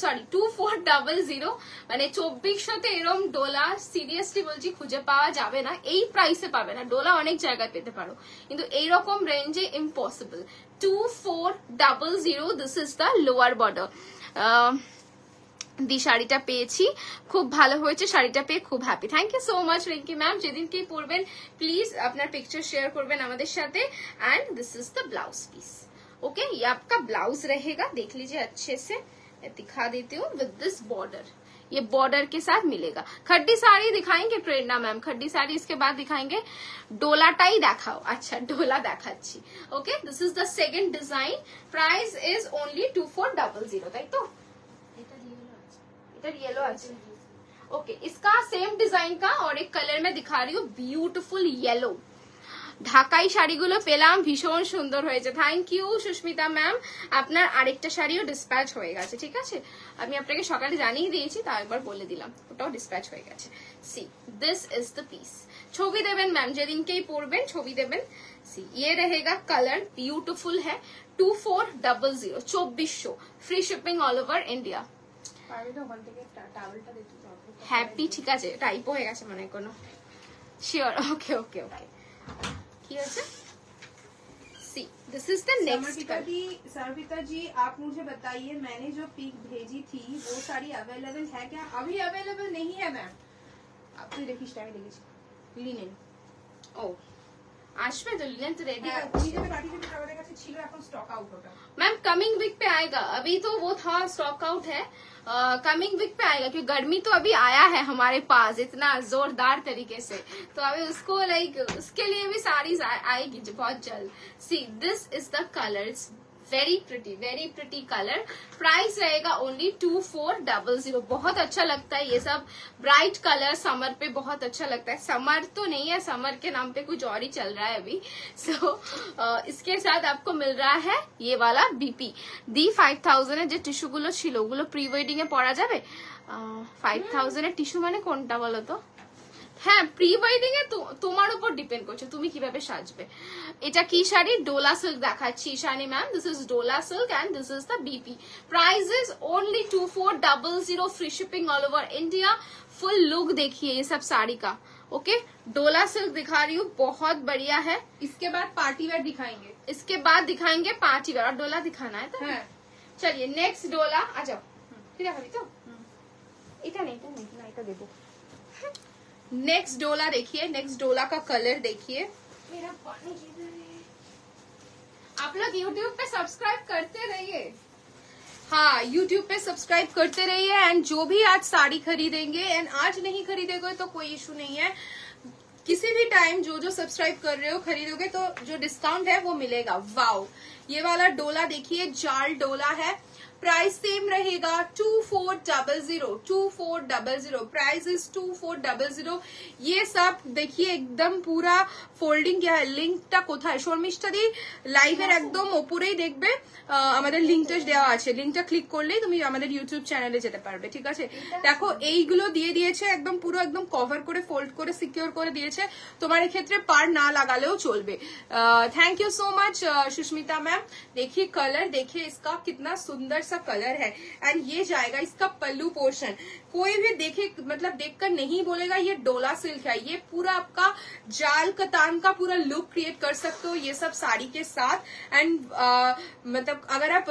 সরি 2400 মানে 2400তে এরকম ডোলা সিরিয়াসলি বলছি খুঁজে পাওয়া যাবে না, এই প্রাইসে পাবে না। ডোলা অনেক জায়গায় পেতে পারো কিন্তু এইরকম রেঞ্জে impossible. 2400 this is the lower border. Di শাড়িটা পেয়েছি, খুব ভালো হয়েছে, শাড়িটা পেয়ে খুব happy. Thank you so much Rinki ma'am. যেদিনকেই পরবেন প্লিজ আপনার পিকচার শেয়ার করবেন আমাদের সাথে। And this is the blouse piece. Okay, ये आपका ब्लाउज रहेगा, देख लीजिए अच्छे से, मैं दिखा देती हूँ विद दिस बॉर्डर। ये बॉर्डर के साथ मिलेगा। खड्डी साड़ी दिखाएंगे प्रेरणा मैम, खड्डी साड़ी इसके बाद दिखाएंगे। डोलाटाई देखाओ। अच्छा, डोला देखाচ্ছি। Okay, this is the second design. Price is only 2400। তাই তো? এটা येलो আছে। ओके, इसका सेम डिजाइन का और एक कलर में दिखा रही हूँ, ब्यूटीफुल येलो। ঢাকাই শাড়িগুলো পেলাম, ভীষণ সুন্দর হয়েছে। Thank you Susmita ma'am. আপনার আরেকটা শাড়িও ডিসপ্যাচ হয়ে গেছে, ঠিক আছে? আমি আপনাকে সকালে জানিয়ে দিয়েছি, তাও একবার বলে দিলাম, ওটাও ডিসপ্যাচ হয়ে গেছে। C this is the piece. ছবি দেবেন ম্যাম, যেদিনকেই পরবেন ছবি দেবেন। সি ये रहेगा कलर, ब्यूटीफुल है। 2400 2400 free shipping all over India. Happy, ঠিক আছে, টাইপ হয়ে গেছে মনে হয় কোনো। Sure, okay okay okay. কি আছে? See this is the next. Sarvita ji आप मुझे बताइए, मैंने जो पिक भेजी थी वो साड़ी अवेलेबल है क्या? अभी अवेलेबल नहीं है मैम। आप तो देखिए स्टाइल देखिए लिनेन। ओ আসবে তো, লিনেন तो रेडी है। আমাদের কাছে ছিল, এখন স্টক আউট ওটা। मैम कमिंग वीक पे आएगा, अभी तो वो था स्टॉक आउट है। कमिंग वीक पे आएगा क्योंकि गर्मी तो अभी आया है हमारे पास इतना जोरदार तरीके से, तो अभी उसको लाइक उसके लिए भी साड़ीज आएगी बहुत जल्द। सी this is the colours, very pretty colour. Price रहेगा ओनली 2400। बहुत अच्छा लगता है ये सब ब्राइट कलर, समर पे बहुत अच्छा लगता है। समर तो नहीं है, समर के नाम पे कुछ और ही चल रहा है अभी। सो इसके साथ आपको मिल रहा है ये वाला बीपी। दी 5000 এর যে টিস্যুগুলো ছিল ওগুলো প্রি ওয়েডিং এ পরা যাবে। 5000 এর টিস্যু মানে কোনটা বলো তো? হ্যাঁ, প্রি ওয়েডিং এ তোমার উপর ডিপেন্ড করছে তুমি কিভাবে সাজবে। এটা কি শাড়ি? ডোলা সিল্ক দেখাচ্ছি Ishani ma'am. This is Dola silk and this is the BP. Price is only 2400, free shipping all over India. Full look देखिए ये सब साड़ी का। ओके, डोला सिल्क दिखा रही हूँ, बहुत बढ़िया है। इसके बाद पार्टी वेयर दिखाएंगे, इसके बाद दिखाएंगे पार्टी वेयर। और डोला दिखाना है तो चलिए नेक्स्ट डोला आ जाओ। तो এটা नहीं ना, এটা देखो। नेक्स्ट डोला देखिए, नेक्स्ट डोला का कलर देखिए। मेरा पानी किधर है? आप लोग YouTube पे सब्सक्राइब करते रहिए। हाँ, YouTube पे सब्सक्राइब करते रहिए एंड जो भी आज साड़ी खरीदेंगे एंड आज नहीं खरीदेंगे तो कोई इशू नहीं है, किसी भी टाइम जो जो सब्सक्राइब कर रहे हो खरीदोगे तो जो डिस्काउंट है वो मिलेगा। वाओ, ये वाला डोला देखिए, जाल डोला है। प्राइस सेम रहेगा 2400। Price is 2400। ये सब देखिए एकदम पूरा फोल्डिंग क्या है। লিংকটা কোথায় শর্মিষ্ঠা দি? লাইভের একদম উপরেই দেখবে আমাদের লিংকটা দেওয়া আছে। লিংকটা ক্লিক করলেই তুমি আমাদের ইউটিউব চ্যানেলে যেতে পারবে, ঠিক আছে? দেখো এইগুলো দিয়ে দিয়েছে, একদম পুরো একদম কভার করে ফোল্ড করে সিকিউর করে দিয়েছে। তোমার ক্ষেত্রে পার না লাগালেও চলবে। Thank you so much Sushmita ma'am. देखिए कलर देखिए इसका, कितना सुंदर सा कलर है एंड ये जाएगा इसका पल्लू पोर्शन। कोई भी देखे मतलब देखकर नहीं बोलेगा ये डोला सिल्क है। ये पूरा आपका जाल कतान का पूरा लुक क्रिएट कर सकते हो ये सब साड़ी के साथ। एंड मतलब अगर आप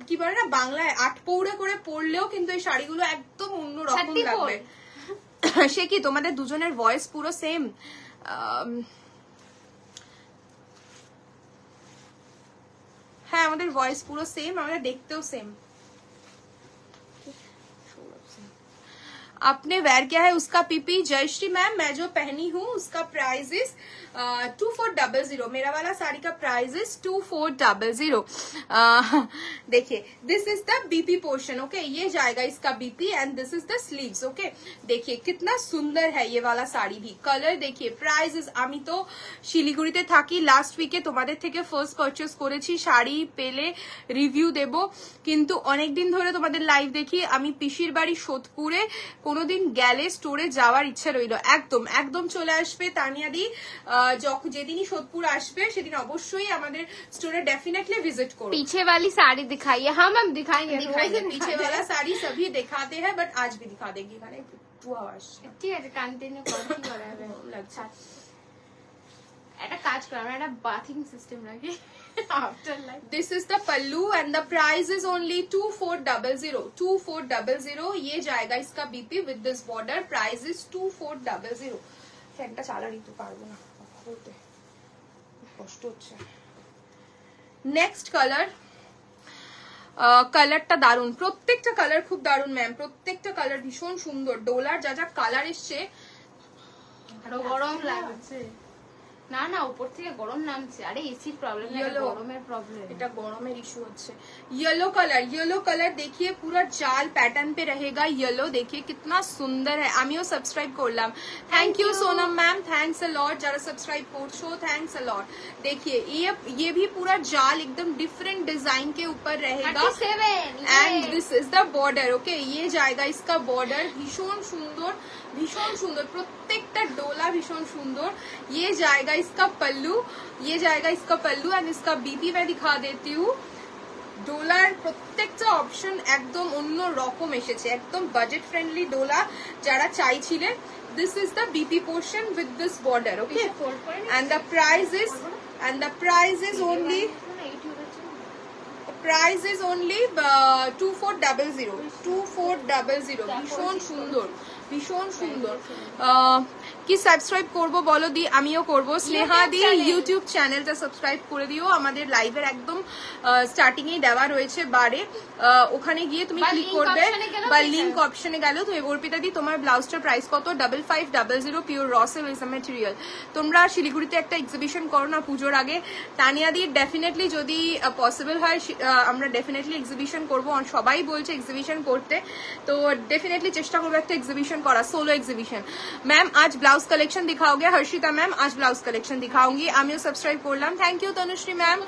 কি বলে না বাংলায় 8 পৌড়ে করে পরলেও কিন্তু এই শাড়িগুলো একদম অন্যরকম লাগবে। সে কি তোমাদের দুজনের ভয়েস পুরো সেম? হ্যাঁ আমাদের ভয়েস পুরো সেম, আমরা দেখতেও সেম। आपने वेयर किया है उसका पीपी? जयश्री मैम मैं जो पहनी हूँ उसका प्राइस इज 2400। मेरा वाला साड़ी का प्राइस इज 2400। देखिए this is the BP portion, okay, ये जाएगा इसका BP and this is the sleeves, okay. देखिए कितना सुंदर है ये वाला साड़ी भी, कलर देखिए। प्राइस इज আমি তো শিলিগুড়িতে থাকি, লাস্ট উইকে তোমাদের থেকে ফার্স্ট পারচেজ করেছি, শাড়ি পেলে রিভিউ দেব, কিন্তু অনেকদিন ধরে তোমাদের লাইভ দেখি। আমি পিসির বাড়ি সোদপুরে, কোনোদিন গেলে স্টোরে যাওয়ার ইচ্ছা রইল। একদম একদম চলে আসবে তানিয়াদি, যেদিনই সোদপুর আসবে সেদিন অবশ্যই আমাদের স্টোরে डेफिनेटली विजिट करो। पीछे वाली साड़ी दिखाइए। हाँ मैम दिखाएंगे, पीछे वाला साड़ी सभी दिखाते हैं, बट आज भी दिखा देंगे। ঠিক আছে কন্টিনিউ করো, কি করা হবে লাগছে। এটা কাজ করো, আমরা একটা বাথিং সিস্টেম রাখি after like. This is the pallu and the price is only 2400। 2400 ये जाएगा इसका BP with this border. Price is 2400। ফ্যানটা চালা দিতে পারবো না, কষ্ট হচ্ছে। নেক্সট কালার, কালারটা দারুন, প্রত্যেকটা কালার খুব দারুন ম্যাম, প্রত্যেকটা কালার ভীষণ সুন্দর। ডোলার যা যা কালার এসছে, আরো গরম লাগছে। না না উপর থেকে গরম নামছে। আরে এসির প্রবলেম না, গরমের প্রবলেম, এটা গরমের ইস্যু হচ্ছে। येलो कलर, येलो कलर देखिए पूरा जाल पैटर्न पे रहेगा। येलो देखिए कितना सुंदर है। আমিও সাবস্ক্রাইব করলাম, thank you Sonam ma'am, thanks a lot. যারা সাবস্ক্রাইব করছো थैंक्स अ लॉट। देखिए ये भी पूरा जाल एकदम डिफरेंट डिजाइन के ऊपर रहेगा and this is the border, okay. ये जाएगा इसका बॉर्डर, ভীষণ সুন্দর ভীষণ সুন্দর, প্রত্যেকটা ডোলা ভীষণ সুন্দর। ये जाएगा इसका पल्लू, ये जाएगा इसका पल्लू एंड इसका बीपी मैं दिखा देती हूँ। ডোলার প্রত্যেকটা অপশন একদম অন্য রকম এসেছে, একদম বাজেট ফ্রেন্ডলি ডোলা যারা চাইছিলেন। This is the BP portion with this border, okay. And the price is only 2400। 2400 ভীষণ সুন্দর ভীষণ সুন্দর। কি সাবস্ক্রাইব করবো বলো দি? আমিও করবো। স্নেহা দি ইউটিউব চ্যানেলটা সাবস্ক্রাইব করে দিও, আমাদের লাইভের একদম স্টার্টিং এ দেওয়া রয়েছে বারে, ওখানে গিয়ে তুমি ক্লিক করবে বা লিংক অপশনে গেল তুমি। অর্পিতা দি তোমার ব্লাউজটার প্রাইস কত? 5500 পিওর র সিল্ক মেটেরিয়াল। তোমরা শিলিগুড়িতে একটা এক্সিবিশন করো না পুজোর আগে? তানিয়া দি ডেফিনেটলি যদি পসিবল হয় আমরা ডেফিনেটলি এক্সিবিশন করবো, সবাই বলছে এক্সিবিশন করতে, তো ডেফিনেটলি চেষ্টা করবো একটা এক্সিবিশন করা, সোলো এক্সিবিশন। ম্যাম আজ ব্লাউজ কালেকশন দিখাओगे? हर्षिता मैम आज ब्लाउज कलेक्शन दिखाऊंगी। আমিও সাবস্ক্রাইব করলাম, thank you Tanushree ma'am,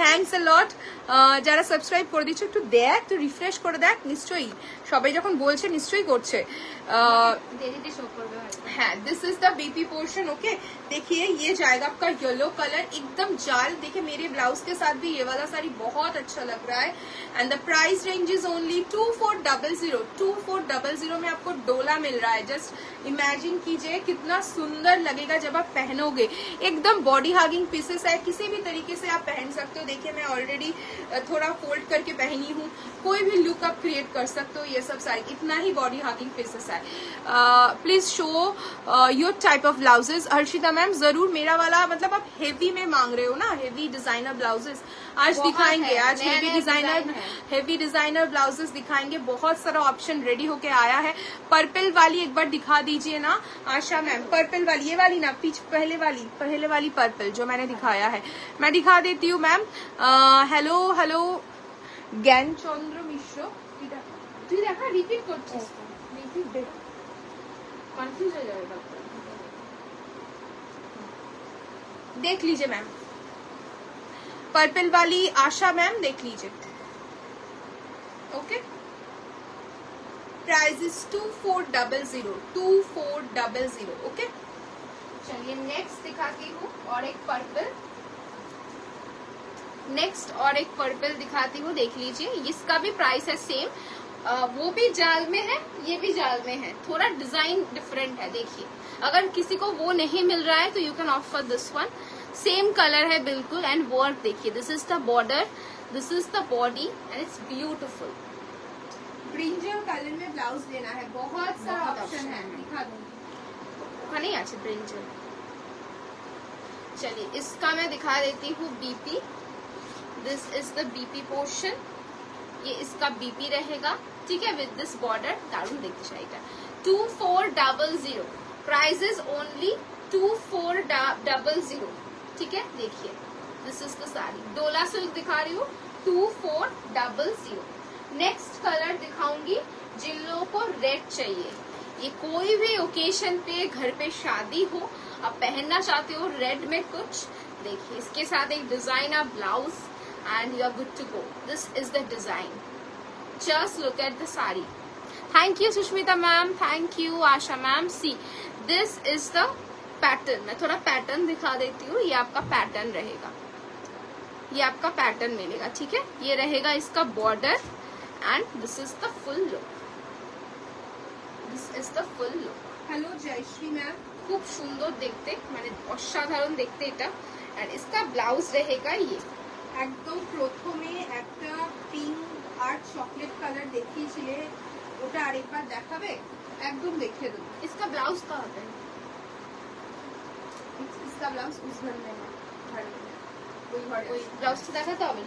thanks a lot. যারা সাবস্ক্রাইব করে দিচ্ছ একটু দেখ, একটু রিফ্রেশ করে দেখ, নিশ্চয়ই সবাই যখন বলছে নিশ্চয়ই করছে। हाँ this is the BP portion, okay. देखिए ये जाएगा आपका येलो कलर, एकदम जाल। देखिए मेरे ब्लाउज के साथ भी ये वाला साड़ी बहुत अच्छा लग रहा है and the price range is only 2400। 2400 में आपको डोला मिल रहा है। जस्ट इमेजिन कीजिए कितना सुंदर लगेगा जब आप पहनोगे। एकदम बॉडी हागिंग पीसेस है, किसी भी तरीके से आप पहन सकते हो। देखिए मैं ऑलरेडी थोड़ा फोल्ड करके पहनी हूँ, कोई भी लुक आप क्रिएट कर सकते हो। ये सब साड़ी इतना ही बॉडी हागिंग पीसेस है। Please show your type of blouses. Harshita ma'am जरूर, मेरा वाला मतलब आप हेवी में मांग रहे हो ना, हेवी डिजाइनर ब्लाउजेस आज दिखाएंगे। आज हेवी डिजाइनर ब्लाउजेस दिखाएंगे, बहुत सारा ऑप्शन रेडी होके आया है। पर्पल वाली एक बार दिखा दीजिए ना आशा मैम, पर्पल वाली, ये वाली ना, पहले वाली पर्पल जो मैंने दिखाया है मैं दिखा देती हूँ मैम। हेलो हेलो ज्ञान चंद्र मिश्र, তুই দেখা রিপিট করছিস, রিপিট দেখ, কনফিউজ হয়ে যাবে। देख लीजिए मैम, पर्पल वाली आशा मैम देख लीजिए, ओके। Price is 2400। ओके चलिए नेक्स्ट दिखाती हूँ और एक पर्पल, नेक्स्ट और एक पर्पल दिखाती हूँ, देख लीजिए। इसका भी प्राइस है सेम, वो भी जाल में है, ये भी जाल में है, थोड़ा डिजाइन डिफरेंट है। देखिए अगर किसी को वो नहीं मिल रहा है तो you can opt for this one. Same colour है बिल्कुल एंड वर्क देखिए, this is the border, this is the body and it's beautiful, brinjal colour में ब्लाउज लेना है, बहुत सारा ऑप्शन है, दिखा दूंगी। वहाँ नहीं अच्छे ब्रिंजल। चलिए इसका मैं दिखा देती हूँ BP. This is the BP portion, ये इसका बीपी रहेगा, ठीक है, विद दिस बॉर्डर। दारुण देखते शायद 2400, प्राइस इज ओनली 2400, ठीक है। देखिए दिस इज द साड़ी, डोला सिल्क दिखा रही हूँ, 2400। नेक्स्ट कलर दिखाऊंगी जिन लोगों को रेड चाहिए। ये कोई भी ओकेशन पे, घर पे शादी हो, आप पहनना चाहते हो रेड में कुछ, देखिए इसके साथ एक design of blouse and you are good to go. This is the design, just look at the sari. Thank you Sushmita ma'am, thank you Asha ma'am. See this is the pattern, मैं थोड़ा पैटर्न दिखा देती हूँ। ये आपका पैटर्न रहेगा, ये आपका पैटर्न मिलेगा, ठीक है। ये रहेगा इसका border and this is the full look, this is the full look. Hello Jayashree ma'am, খুব সুন্দর দেখতে, মানে অসাধারণ দেখতে এটা। আর इसका ব্লাউজ रहेगा ये। একদম প্রথমে একটা পিঙ্ক আর চকলেট কালার দেখিয়েছিলে, ওটা আরেকবার দেখাবে? একদম দেখিয়ে দেবো। इसका ब्लाउज कहाँ पे? इसका ब्लाउज उस घर में है, घर में, वही घर वही ब्लाउज तो देखा था अभी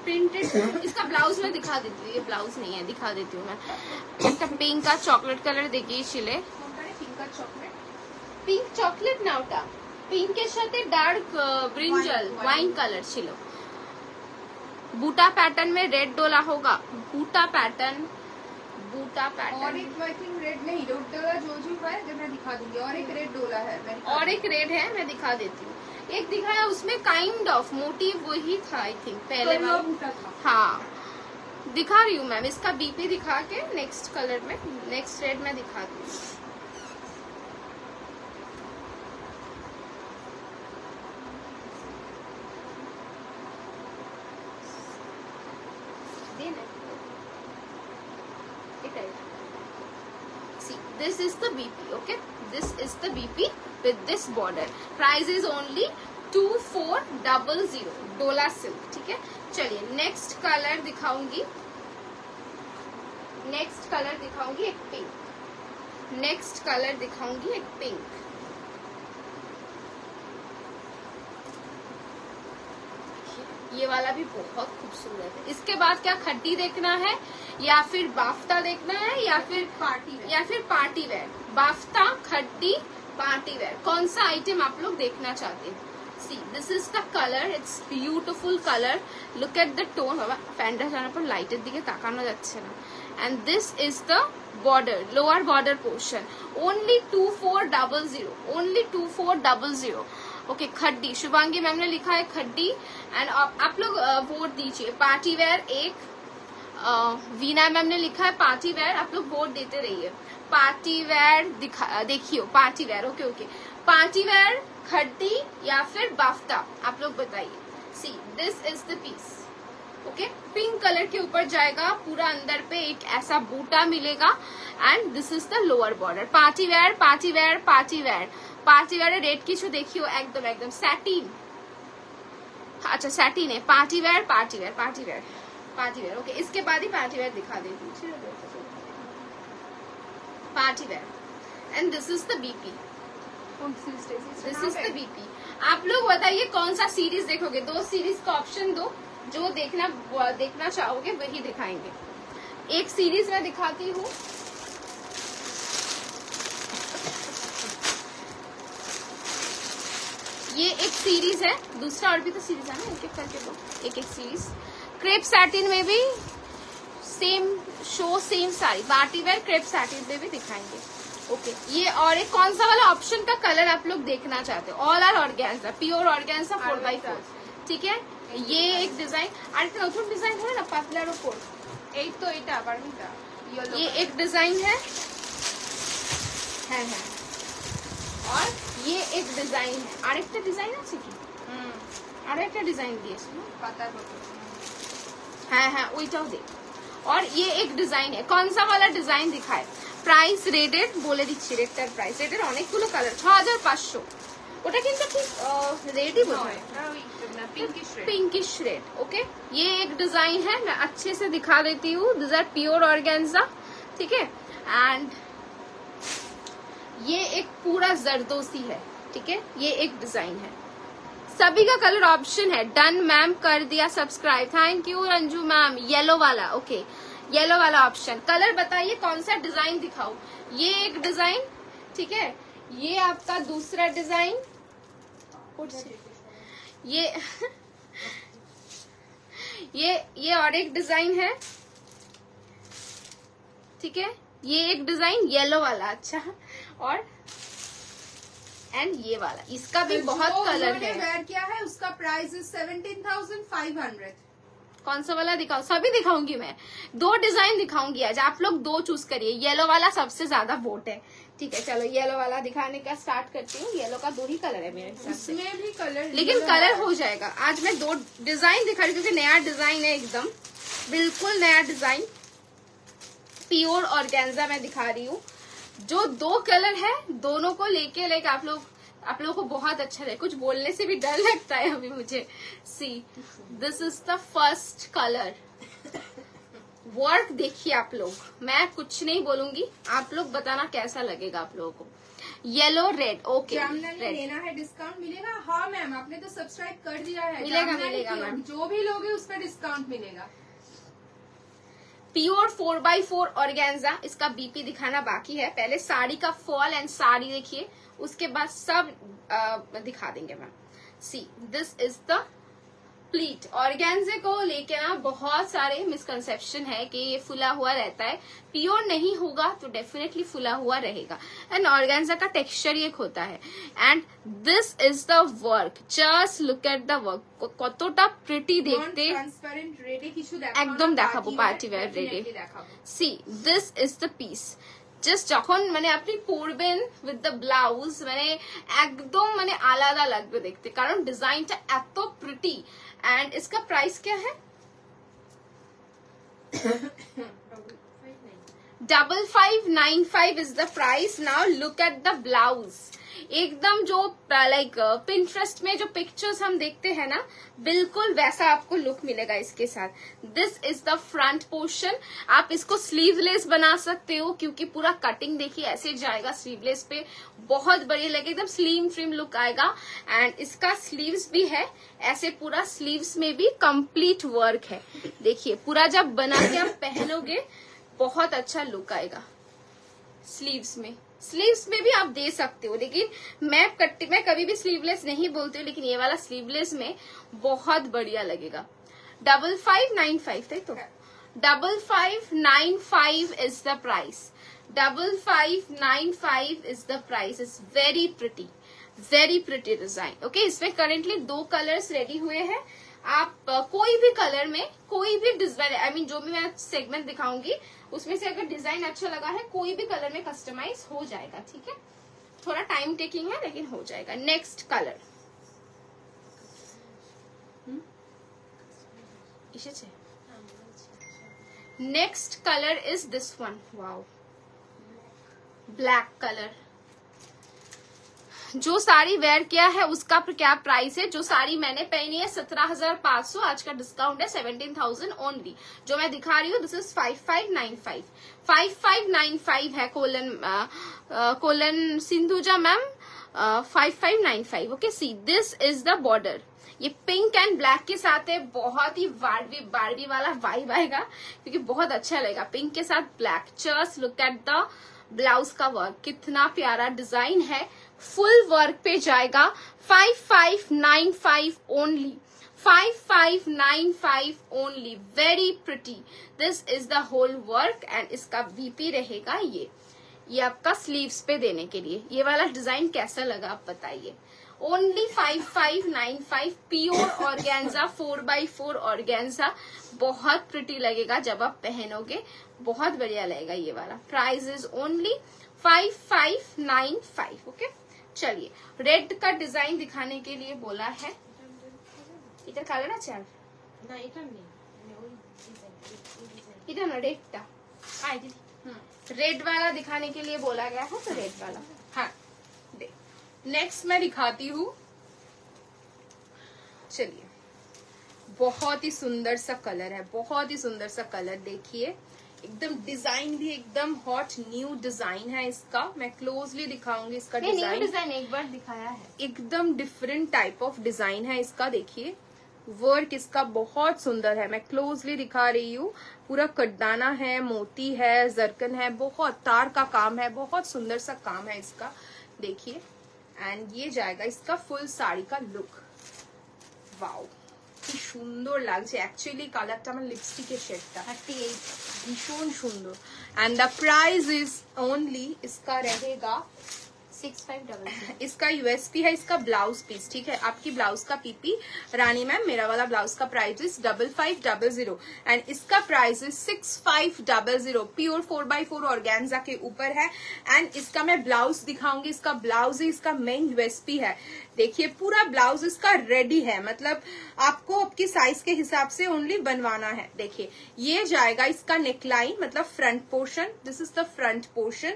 प्रिंटेड। इसका ब्लाउज मैं दिखा देती हूँ, ये ब्लाउज नहीं है, दिखा देती हूँ मैं। একটা পিঙ্ক আর চকলেট কালার দেখিয়েছিলে, পিঙ্ক আর চকলেট, পিঙ্ক চকলেট না, ওটা পিঙ্কের সাথে ডার্ক ব্রিঞ্জল वाइन कलर ছিল। बूटा पैटर्न में रेड डोला होगा, बूटा पैटर्न, बूटा और पैटर्न। एक आई थिंक रेड नहीं, रेड डोला जो है जब मैं दिखा दूंगी। और एक रेड डोला है, और एक रेड है, मैं दिखा देती हूँ। एक दिखाया उसमें काइंड ऑफ मोटिव वही था आई थिंक पहले वाला। बूटा था। हाँ दिखा रही हूँ मैम, इसका बीपी दिखा के नेक्स्ट कलर में, नेक्स्ट रेड में दिखा दी। See, this is the BP, okay? This is the BP with this border. Price is only 2400, डोला सिल्क, ठीक है। चलिए नेक्स्ट कलर दिखाऊंगी, नेक्स्ट कलर दिखाऊंगी एक पिंक, नेक्स्ट कलर दिखाऊंगी एक पिंक। ये वाला भी बहुत खूबसूरत है। इसके बाद क्या खड्डी देखना है या फिर बाफ्ता देखना है या फिर party wear, party wear? Bafta, khaddi, party wear, कौन सा आइटम आप लोग देखना चाहते हैं? See this is the colour, it's beautiful colour, look at the tone. बाबा ফ্যানটা জানার পর লাইটের দিকে তাকানো যাচ্ছে না। And this is the border, lower border portion, only 2400, only 2400। Okay khaddi, Shubhangi ma'am ने लिखा है खड्डी। एंड आप लोग वोट दीजिए। पार्टी वेयर एक, वीना मैम ने लिखा है पार्टी वेयर, आप लोग वोट देते रहिए। पार्टी वेयर देखियो, party wear, okay okay, party wear, khaddi या फिर बाफ्ता, आप लोग बताइए। See this is the piece, okay, pink colour के ऊपर जाएगा, पूरा अंदर पे एक ऐसा बूटा मिलेगा and this is the lower border. Party wear, party wear, party wear, party where rate কিছু দেখিও, একদম একদম স্যাটিন। अच्छा सैटिन है, party wear, party wear, party wear, party wear, okay. इसके बाद ही पार्टी वेयर दिखा देती हूँ, party wear. And this is the BP, this is the BP. आप लोग बताइए कौन सा सीरीज देखोगे? 2 सीरीज का ऑप्शन दो, जो देखना चाहोगे वही दिखाएंगे। एक सीरीज मैं दिखाती हूँ, ये एक सीरीज है, दूसरा और भी तो सीरीज है ना, एक एक करके दो, एक एक सीरीज। क्रेप सैटिन में भी same show, same sari, party wear crepe satin में भी दिखाएंगे, ओके। ये और एक कौन सा वाला ऑप्शन का कलर आप लोग देखना चाहते हो? All are organza, pure organza 4x4, ठीक है। ये एक डिजाइन, আর একটা নতুন ডিজাইন হয় না পাতলার উপর, এই তো এটা বারবিটা, ये एक डिजाइन है, হ্যাঁ হ্যাঁ, और ये एक डिजाइन है, আরেকটা ডিজাইন আছে কি? আরেকটা ডিজাইন দিয়েছে না পাতার মতো, হ্যাঁ হ্যাঁ ওইটাও দেখ। और ये एक डिजाइन है, कौन सा वाला डिजाइन दिखाए? प्राइस रेटेड बोले দিচ্ছি, রেটটার প্রাইস, রেটের অনেকগুলো কালার, 6500, ওটা কিন্তু ঠিক রেডই বোধহয়, पिंकिश रेड। ओके, ये एक डिजाइन है, मैं अच्छे से दिखा देती हूँ। दिस आर प्योर ऑर्गेन्जा, ठीक है। एंड ये एक पूरा जरदोसी है, ठीक है। ये एक डिजाइन है, सभी का कलर ऑप्शन है। डन मैम, कर दिया subscribe, thank you Ranju ma'am. Yellow वाला, ओके, येलो वाला ऑप्शन। कलर बताइए कौन सा डिजाइन दिखाऊं। ये एक डिजाइन, ठीक है। ये आपका दूसरा डिजाइन, ये और एक डिजाइन है, ठीक है। ये एक डिजाइन येलो वाला, अच्छा। और एंड ये वाला, इसका भी बहुत कलर है। वेयर किया है उसका प्राइस 17,500। कौन सा वाला दिखाऊं? सभी दिखाऊंगी मैं, 2 डिजाइन दिखाऊंगी आज, आप लोग 2 चूज करिए। येलो वाला सबसे ज्यादा वोट है, ठीक है। चलो येलो वाला दिखाने का स्टार्ट करती हूँ। येलो का 2 ही कलर है मेरे हिसाब से, इसमें भी कलर, लेकिन कलर हो जाएगा। आज मैं 2 डिजाइन दिखा रही हूँ क्योंकि नया डिजाइन है, एकदम बिल्कुल नया डिजाइन। प्योर ऑर्गेन्जा मैं दिखा रही हूँ। जो 2 कलर है, दोनों को लेके आप लोगों को बहुत अच्छा लगे। कुछ बोलने से भी डर लगता है अभी मुझे। See, this is the first colour. Work देखिए आप लोग, मैं कुछ नहीं बोलूंगी, आप लोग बताना कैसा लगेगा आप लोगों को। Yellow red, okay. लेना है डिस्काउंट मिलेगा? हाँ मैम, आपने तो सब्सक्राइब कर दिया है। मिलेगा मैम, जो भी लोगे उस पर डिस्काउंट मिलेगा। प्योर 4x4 ऑर्गेन्जा, इसका बीपी दिखाना बाकी है। पहले साड़ी का फॉल एंड साड़ी देखिए, उसके बाद सब दिखा देंगे ma'am. See, this is the pleat. ऑर्गेन्जे को लेके ना बहुत सारे मिसकंसेप्शन है कि ये फुला हुआ रहता है। प्योर नहीं होगा तो डेफिनेटली फुला हुआ रहेगा। एंड ऑर्गेन्जा का टेक्सचर ये होता है। And this is the work, just look at the work, কতটা প্রিটি দেখতে। একদম দেখাবো party wear ready. See, this is the piece. Just যখন মানে আপনি পরবেন উইথ দ্য ব্লাউজ, মানে একদম মানে আলাদা লাগবে দেখতে, কারণ ডিজাইনটা এত প্রিটি। एंड इसका प्राइस क्या है? 5595 is the price. Now look at the blouse, एकदम जो लाइक पिंटरेस्ट में जो पिक्चर्स हम देखते हैं ना, बिल्कुल वैसा आपको लुक मिलेगा इसके साथ। This is the front portion. आप इसको स्लीवलेस बना सकते हो क्योंकि पूरा कटिंग देखिए ऐसे जाएगा स्लीवलेस पे, बहुत बढ़िया लगे, एकदम स्लिम ट्रिम लुक आएगा। एंड इसका स्लीव्स भी है ऐसे, पूरा स्लीव्स में भी कंप्लीट वर्क है। देखिए पूरा जब बना के आप पहनोगे बहुत अच्छा लुक आएगा। स्लीव्स में भी आप दे सकते हो, लेकिन मैं कभी भी स्लीवलेस नहीं बोलती हूँ, लेकिन ये वाला स्लीवलेस में बहुत बढ़िया लगेगा। 5595 थे तो 5595 is the price. 5595 is the price. Is very pretty design. Okay, इसमें करेंटली 2 कलर्स रेडी हुए हैं। आप कोई भी कलर में कोई भी डिजाइन, आई मीन जो भी मैं सेगमेंट दिखाऊंगी उसमें से अगर डिजाइन अच्छा लगा है, कोई भी कलर में कस्टमाइज हो जाएगा, ठीक है। थोड़ा टाइम टेकिंग है लेकिन हो जाएगा। Next colour next colour is this one. Wow, black colour. जो साड़ी वेयर किया है उसका क्या प्राइस है? जो साड़ी मैंने पहनी है 17,500, आज का डिस्काउंट है 17,000 ओनली। जो मैं दिखा रही हूँ दिस इज 5595। 5595 है colon Sindhuja ma'am, 5595। Okay, see, this is the border. ये पिंक एंड ब्लैक के साथ है, बहुत ही बारबी वाला वाइब आएगा क्योंकि बहुत अच्छा लगेगा पिंक के साथ black. Just look at the blouse का वर्क, कितना प्यारा डिजाइन है। फुल वर्क पे जाएगा। 5595 only, 5595 only. Very pretty, this is the whole work. And इसका बीपी रहेगा ये आपका स्लीव्स पे देने के लिए। ये वाला डिजाइन कैसा लगा आप बताइए। Only 5595, pure organza 4x4 organza. बहुत प्रिटी लगेगा जब आप पहनोगे, बहुत बढ़िया लगेगा ये वाला। Price is only 5595। ओके, चलिए रेड का डिजाइन दिखाने के लिए बोला है। इधर कलर ना चल ना, इधर ना रेड रेड वाला दिखाने के लिए बोला गया है, तो रेड वाला। हाँ, नेक्स्ट मैं दिखाती हूँ, चलिए, बहुत ही सुंदर सा कलर है, बहुत ही सुंदर सा कलर। देखिए एकदम डिजाइन भी एकदम हॉट न्यू डिजाइन है इसका। मैं क्लोजली दिखाऊंगी इसका डिजाइन। एक बार दिखाया है, एकदम डिफरेंट टाइप ऑफ डिजाइन है इसका। देखिए वर्क इसका बहुत सुंदर है, मैं क्लोजली दिखा रही हूँ। पूरा कड्डाना है, मोती है, जरकन है, बहुत तार का काम है, बहुत सुंदर सा काम है इसका। देखिए एंड ये जाएगा इसका फुल साड़ी का लुक। वाओ কি সুন্দর লাগছে। অ্যাকচুয়ালি কালারটা আমার লিপস্টিকের শেডটা 38 ভীষণ সুন্দর। And the price is only, इसका रहेगा 6500। इसका यूएसपी है इसका ब्लाउज पीस, ठीक है। आपकी ब्लाउज का पीपी रानी मैम, मेरा वाला ब्लाउज का प्राइस इज 5500 एंड इसका price is 6500। Pure 4x4 organza के ऊपर है एंड इसका मैं ब्लाउज दिखाऊंगी। इसका ब्लाउज ही इसका मेन यूएसपी है। देखिए पूरा ब्लाउज इसका रेडी है, मतलब आपको आपकी साइज के हिसाब से ओनली बनवाना है। देखिए ये जाएगा इसका नेकलाइन, मतलब front portion, this is the front portion.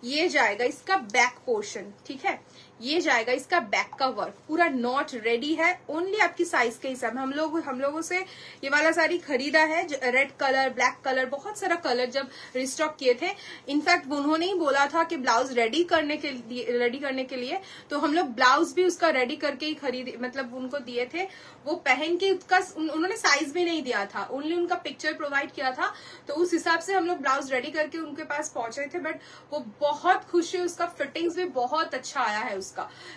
ये जाएगा इसका बैक पोर्शन, ठीक है। ये जाएगा इसका बैक का वर्क, पूरा नॉट रेडी है, ओनली आपकी साइज के हिसाब में। हम लोगों से ये वाला साड़ी खरीदा है, रेड कलर, ब्लैक कलर, बहुत सारा कलर जब रिस्टॉक किए थे। इनफैक्ट उन्होंने ही बोला था कि ब्लाउज रेडी करने के लिए तो हम लोग ब्लाउज भी उसका रेडी करके ही खरीदे, मतलब उनको दिए थे। वो पहन के उसका उन्होंने साइज भी नहीं दिया था, ओनली उनका पिक्चर प्रोवाइड किया था, तो उस हिसाब से हम लोग ब्लाउज रेडी करके उनके पास पहुंचे थे। बट वो बहुत खुश है, उसका फिटिंग्स भी बहुत अच्छा आया है उसका।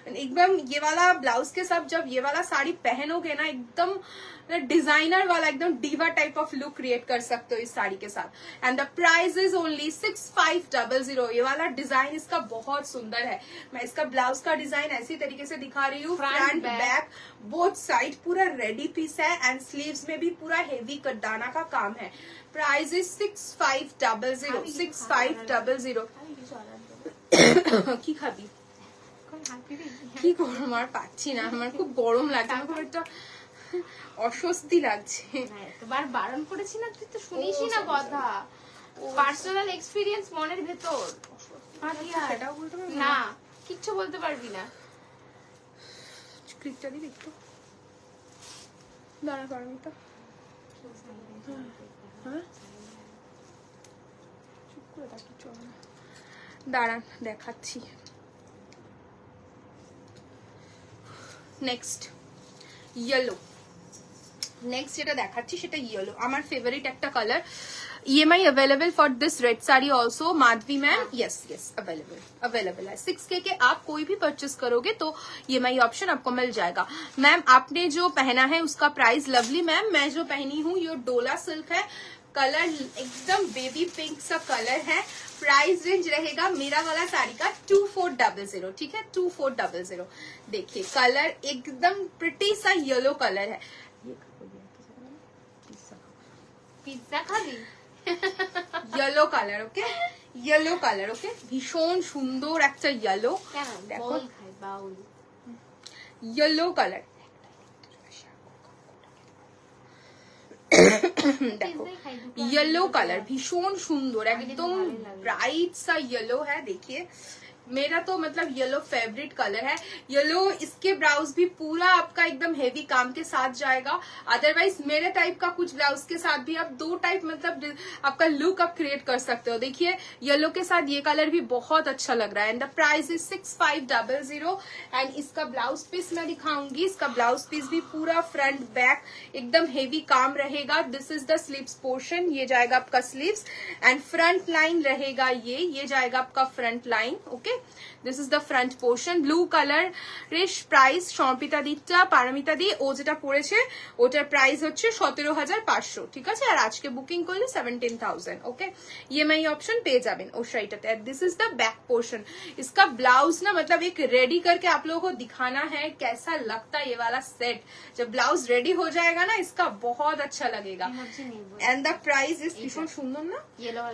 एकदम ये वाला ब्लाउज के साथ जब ये वाला साड़ी पहनोगे ना, एकदम डिजाइनर वाला, एकदम diva type of look create कर सकते हो इस साड़ी के साथ। And the price is only 6500। ये वाला डिजाइन इसका बहुत सुंदर है। मैं इसका ब्लाउज का डिजाइन ऐसी तरीके से दिखा रही हूँ, फ्रंट बैक बोथ साइड पूरा रेडी पीस है एंड स्लीव्स में भी पूरा हेवी कड्डाना का काम है। Price is 6500। 6500 কি খাবি কি গরম আর পাচ্ছি না, আমার খুব গরম লাগছে, আমার খুব একটা অস্বস্তি লাগছে। এতবার বারণ করেছি না, তুই তো শুনিসই না কথা। পার্সোনাল এক্সপেরিয়েন্স মনের ভেতর, সেটাও বলতে পারবি না, কিচ্ছু বলতে পারবি না। ক্লিপটা দিবি একটু, দাঁড়া পারবি তো? হ্যাঁ চুপ করে থাকি, চল না, দাঁড়ান দেখাচ্ছি। নেক্সট ইয়েলো, নেক্সট যেটা দেখাচ্ছি সেটা ইয়েলো, আমার ফেভারিট একটা colour. EMI available for this red sari also Madhavi ma'am, yes yes available है। 6K के आप कोई भी परचेस करोगे तो EMI ऑप्शन आपको मिल जाएगा। मैम आपने जो पहना है उसका प्राइस, लवली मैम मैं जो पहनी हूँ ये डोला सिल्क है, कलर एकदम बेबी पिंक सा कलर है। प्राइस रेंज रहेगा मेरा वाला साड़ी का 2400, ठीक है 2400। देखिए कलर एकदम प्रिटी सा येलो कलर है। पिज्जा खाबी? Yellow colour, okay yellow colour, okay भीषण सुंदर একটা येलो। দেখো খাই বাউল येलो कलर, देखो येलो कलर भीषण सुंदर, एकदम ब्राइट सा येलो है। देखिए मेरा तो मतलब येलो फेवरेट कलर है। येलो इसके ब्लाउज भी पूरा आपका एकदम हेवी काम के साथ जाएगा। अदरवाइज मेरे टाइप का कुछ ब्लाउज के साथ भी आप दो टाइप मतलब आपका लुक आप क्रिएट कर सकते हो। देखिए येलो के साथ ये कलर भी बहुत अच्छा लग रहा है। And the price is 6500 and इसका ब्लाउज पीस मैं दिखाऊंगी। इसका ब्लाउज पीस भी पूरा फ्रंट बैक एकदम हेवी काम रहेगा। This is the sleeves portion, ये जाएगा आपका स्लीव्स एंड फ्रंट लाइन रहेगा ये जाएगा आपका front line. Okay this is the front portion. Blue colour রেশ প্রাইস সম্পিতা দিটা পারমিতা দি ও যেটা পড়েছে ওটার প্রাইস হচ্ছে 17500, ঠিক আছে। আর আজকে বুকিং করলে 17000। ओके EMI ऑप्शन पे जाबेन उस शाড়িটাতে। This is the back portion. इसका ब्लाउज ना मतलब एक रेडी करके आप लोगों को दिखाना है कैसा लगता है ये वाला सेट। जब ब्लाउज रेडी हो जाएगा ना इसका बहुत अच्छा लगेगा। एंड द प्राइस इज भीषण सुंदर ना,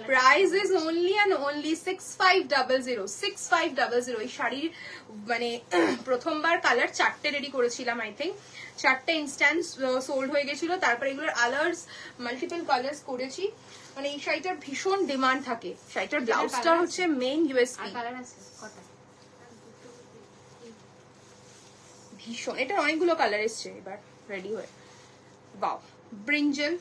price is only and only 6500। 6500 এই শাড়ির মানে প্রথমবার কালার 4টে রেডি করেছিলাম, আই থিঙ্ক 4টে ইনস্ট্যান্ট সোল্ড হয়ে গেছিল। তারপর এগুলোর আলার্স মাল্টিপল কালার্স করেছি। মানে এই শাড়িটার ভীষণ ডিমান্ড থাকে। শাড়িটার ব্লাউজটা হচ্ছে মেইন ইউএসপি। ভীষণ, এটা অনেকগুলো কালার এসছে এবার রেডি হয়ে। বাও, ব্রিঞ্জল,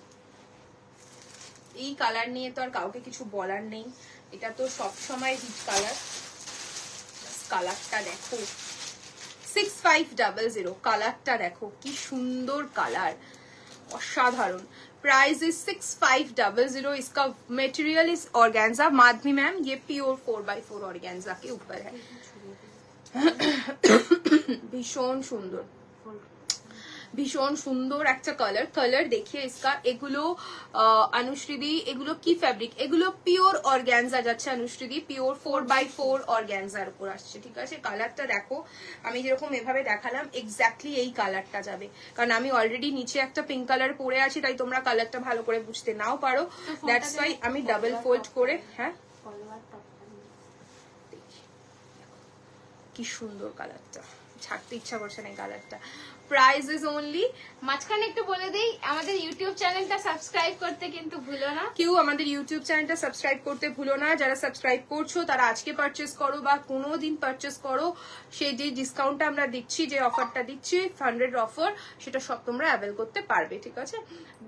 এই কালার নিয়ে তো আর কাউকে কিছু বলার নেই, এটা তো সব সময় হিট কালার। কালারটা দেখো 6500, কালারটা দেখো কি সুন্দর কালার, असाधारण। Price is 6500। इसका material is organza. Madhavi ma'am ये प्योर 4x4 ऑर्गेन्जा के ऊपर है। भीषण सुंदर, ভীষণ সুন্দর একটা কালার। কালার দেখিয়ে इसका, এগুলো অনুশ্রীদি এগুলো কি ফ্যাব্রিক, এগুলো পিওর অর্গানজা যাচ্ছে অনুশ্রীদি, পিওর 4x4 অর্গানজার উপর আসছে, ঠিক আছে। কালারটা দেখো, আমি যেরকম এভাবে দেখালাম এক্স্যাক্টলি এই কালারটা যাবে, কারণ আমি অলরেডি নিচে একটা পিঙ্ক কালার পরে আছি, তাই তোমরা কালারটা ভালো করে বুঝতে নাও পারো, দ্যাটস ওয়াই আমি ডাবল ফোল্ড করে। হ্যাঁ, কি সুন্দর কালারটা, ছাড়তে ইচ্ছা করছে না এই কালারটা। প্রাইস ইজ অনলি, মাঝখানে একটু বলে দেই আমাদের ইউটিউব চ্যানেলটা সাবস্ক্রাইব করতে কিন্তু ভুলো না, কেউ আমাদের ইউটিউব চ্যানেলটা সাবস্ক্রাইব করতে ভুলো না। যারা সাবস্ক্রাইব করছো তারা আজকে পারচেস করো বা কোনো দিন পারচেস করো, সেই যে ডিসকাউন্টটা আমরা দিচ্ছি, যে অফারটা দিচ্ছি 100 অফার, সেটা সব তোমরা অ্যাভেল করতে পারবে, ঠিক আছে।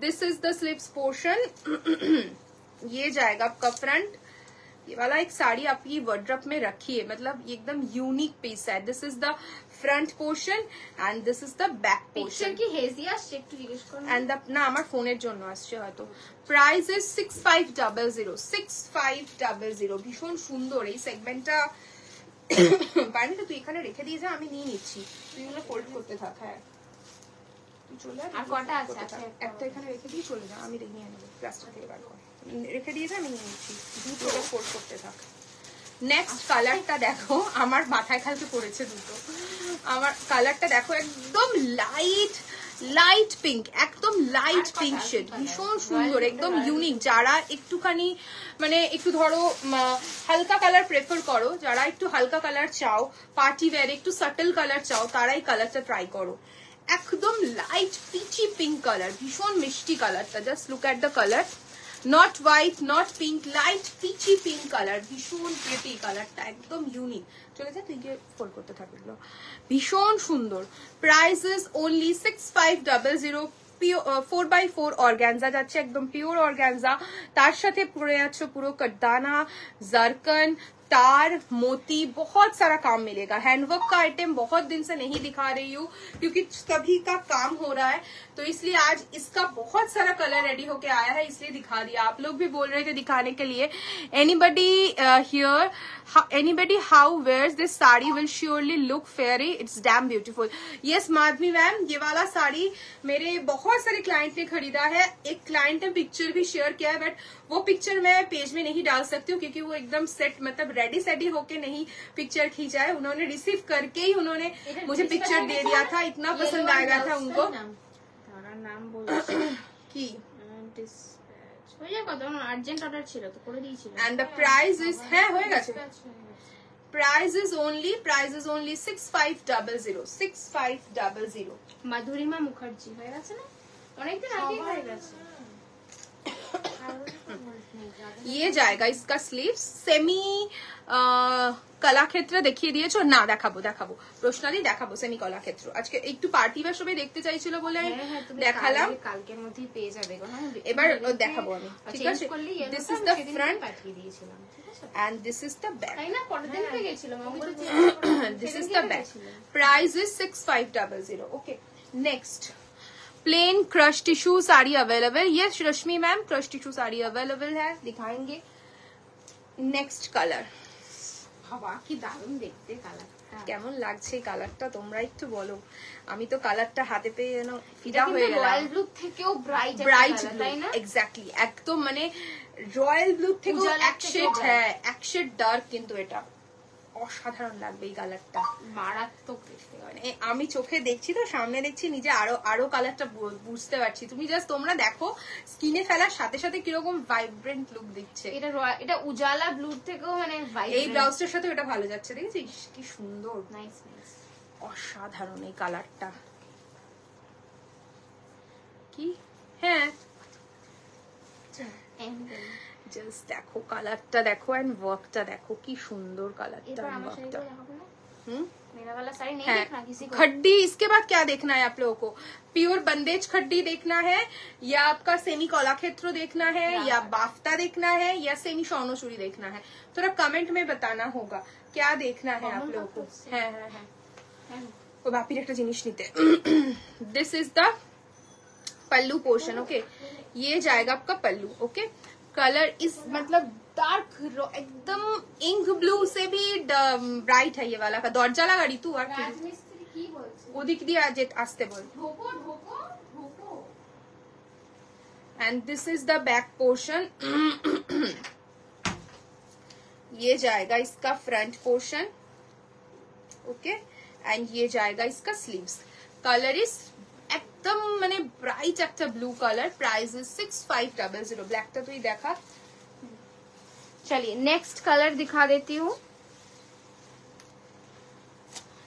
This is the sleeves portion, ये जाएगा आपका फ्रंट। ये वाला एक साड़ी आपकी वार्डरोब में रखिए, मतलब ये एकदम यूनिक पीस है। This is the front portion and this is the back picture portion. কি হেজি আসছে একটু জিজ্ঞেস করুন। এন্ড না, আমার ফোনের জন্য আসছে হয়তো। Price is 6500, 6500। ভীষণ সুন্দর এই সেগমেন্টটা। পারবি তো তুই এখানে রেখে দিয়ে যা, আমি নিয়ে নিচ্ছি, তুই এগুলো ফোল্ড করতে থাক। হ্যাঁ, তুই চলে আয়, আর কটা আছে? করতে থাক। একটা এখানে রেখে দিয়ে চলে যা, আমি নিয়ে নেবো, প্লাস্টার থেকে বার কর, রেখে দিয়ে যা, আমি নিয়ে নিচ্ছি, দুটো ফোল্ড করতে থাক। নেক্সট কালারটা দেখো, আমার মাথায় কালকে পড়েছে দুটো। আমার কালারটা দেখো, একদম লাইট লাইট পিঙ্ক, একদম লাইট পিঙ্ক শেড, ভীষণ সুন্দর, একদম ইউনিক। যারা একটুখানি মানে একটু ধরো হালকা কালার প্রেফার করো, যারা একটু হালকা কালার চাও, পার্টি ওয়্যার একটু সাটল কালার চাও, তারাই কালারটা ট্রাই করো। একদম লাইট পিচি পিঙ্ক কালার, ভীষণ মিষ্টি কালারটা। Just look at the colour, not white not pink, light peachy pink colour, ভীষণ প্রিটি কালারটা, একদম ইউনিক। চলে যা, তুই গিয়ে ফোল্ড করতে থাকলো, ভীষণ সুন্দর। Price is only 6500। 4x4 organza যাচ্ছে, একদম পিওর অর্গানজা। তার সাথে পরে যাচ্ছে পুরো कटदाना, जरकन, तार, मोती, बहुत सारा काम मिलेगा। हैंडवर्क का आइटम बहुत दिन से नहीं दिखा रही हूँ क्योंकि सभी का काम हो रहा है, तो इसलिए आज इसका बहुत सारा कलर रेडी होके आया है, इसलिए दिखा दिया। आप लोग भी बोल रहे थे दिखाने के लिए। Anybody who wears this sari will surely look fairy, it's damn beautiful. Yes Madhavi ma'am, ये वाला साड़ी मेरे बहुत सारे क्लाइंट ने खरीदा है। एक क्लाइंट ने पिक्चर भी शेयर किया है, बट वो पिक्चर मैं पेज में नहीं डाल सकती हूँ क्योंकि वो एकदम सेट, मतलब रेडी सेडी होके नहीं पिक्चर खींचा है। उन्होंने रिसीव करके ही उन्होंने मुझे पिक्चर दे दिया था, इतना पसंद आ गया था उनको। নাম की আর্জেন্ট অর্ডার ছিল তো করে দিয়েছিল। एंड द प्राइस इज, है हो গেছে। Price is only 6500, 6500। Madhurima Mukherjee হয়ে গেছে না, অনেকদিন আগে হয়ে গেছে। ये जाएगा इसका स्लीव सेमी কলাক্ষেত্র দেখিয়ে দিয়েছো না? দেখাবো দেখাবো, প্রশ্নাদি দেখাবো সেমি কলাক্ষেত্র। আজকে একটু পার্টি বা সবাই দেখতে চাইছিল বলে দেখালাম, কালকের মধ্যেই পেয়ে যাবে। এবার দেখাবো আমি, ঠিক আছে। দিস ইজ দ্য ফ্রন্ট পাঠিয়ে দিয়েছিলাম, ঠিক আছে, and this is the back. তাই না? পরের দিন পেয়ে গেছিল মামা বলে This is the back. Price is 6500. Okay, next plain crush tissue sari available. ये Rashmi ma'am crush tissue sari available है, दिखाएंगे। नेक्स्ट कलर, বাবা কি দারুণ দেখতে কালারটা, কেমন লাগছে এই কালারটা তোমরা একটু বলো। আমি তো কালারটা হাতে পেয়ে যেন ফিদা হয়ে গেলাম। রয়্যাল ব্লু থেকেও ব্রাইট ব্লু, এক্স্যাক্টলি, একদম মানে রয়্যাল ব্লু থেকেও এক শেড, হ্যাঁ এক শেড ডার্ক, কিন্তু এটা অসাধারণ লাগবে এই কালারটা, মারাত্মক দেখতে। মানে আমি চোখে দেখছি তো, সামনে দেখছি, নিজে আরো কালারটা বুঝতে পারছি। তুমি জাস্ট তোমরা দেখো স্কিনে ফেলার সাথে সাথে কিরকম ভাইব্রেন্ট লুক দিচ্ছে। এটা উজালা ব্লুর থেকেও মানে এই ব্লাউজটার সাথে এটা ভালো যাচ্ছে, দেখেছিস কি সুন্দর, নাইস নাইস, অসাধারণ এই কালারটা। কি হ্যাঁ, জাস্ট দেখো কালারটা দেখো, এন্ড ওয়ার্কটা দেখো, কি সুন্দর কালারটা, ওয়ার্কটা। मेरा वाला साड़ी नहीं है। देखना किसी को। खड्डी, इसके बाद क्या देखना है आप लोगों को? प्योर बंदेज खड्डी देखना है, या आपका सेमी कलाक्षेत्र देखना है, या बाफ्ता देखना है, या सेमी स्वर्णचूड़ी देखना है? थोड़ा कमेंट में बताना होगा क्या देखना है आप लोगों को। है वो बापी एक जिनिस नीते। This is the pallu portion. Okay, ये जाएगा आपका पल्लू। ओके, कलर इस मतलब डार्क एकदम इंक ब्लू से भी ब्राइट है ये वाला का। दरजा लागाड़ी तू আর কি রাজমিস্ত্রি কি বলছে? ওদিক দিয়ে আজ আসতে বল। ঢোকো ঢোকো ঢোকো। And this is the back portion. ये जाएगा इसका फ्रंट पोर्शन। ओके, एंड ये जाएगा इसका स्लीव्स। कलर इज एकदम মানে ব্রাইট একটা ব্লু কালার। Price is 6500। ব্ল্যাকটা তুই দেখা। चलिए नेक्स्ट कलर दिखा देती हूँ।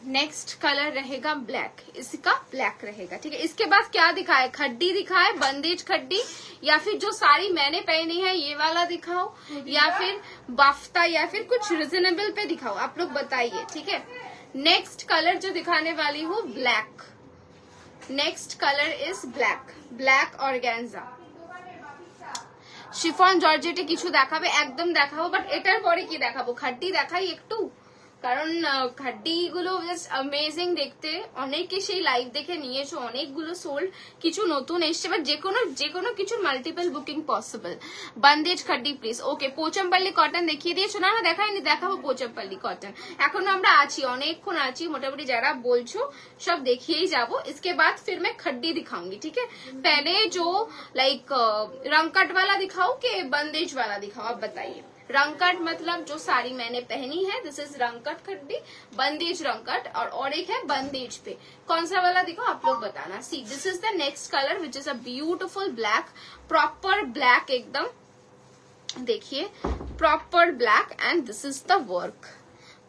नेक्स्ट कलर रहेगा ब्लैक। इसका ब्लैक रहेगा, ठीक है। इसके बाद क्या दिखाए? खड्डी दिखाए, बंदेज खड्डी, या फिर जो साड़ी मैंने पहनी है ये वाला दिखाओ, या फिर बाफ्ता, या फिर कुछ रिजनेबल पे दिखाओ। आप लोग बताइए, ठीक है। नेक्स्ट कलर जो दिखाने वाली हूँ black. Next colour is black. Black organza chiffon জর্জেটে কিছু দেখাবে, একদম দেখাবো, বাট এটার পরে কি দেখাবো? খাড্ডি দেখাই একটু, কারণ খাড্ডি গুলো জাস্ট অ্যামেজিং দেখতে। অনেকে সেই লাইভ দেখে নিয়েছো, অনেকগুলো সোল্ড, কিছু নতুন এসছে, বাট যেকোনো কিছুর multiple booking possible. Bandhej khaddi please. Okay, Pochampally cotton দেখিয়ে দিয়েছো? না দেখাইনি, দেখাবো পোচমপল্লি কটন। এখন আমরা আছি, অনেকক্ষণ আছি, মোটামুটি যারা বলছো सब देखिए ही जाबो। इसके बाद फिर मैं खड्डी दिखाऊंगी, ठीक है। पहले जो लाइक रंगकट वाला दिखाओ कि बंदेज वाला दिखाओ, आप बताइए। रंगकट मतलब जो साड़ी मैंने पहनी है, दिस इज रंगकट खड्डी, बंदेज रंगकट, और एक है बंदेज पे। कौन सा वाला दिखाओ आप लोग बताना। सी this is the next colour which is a beautiful black, proper black एकदम, देखिए proper black. And this is the work,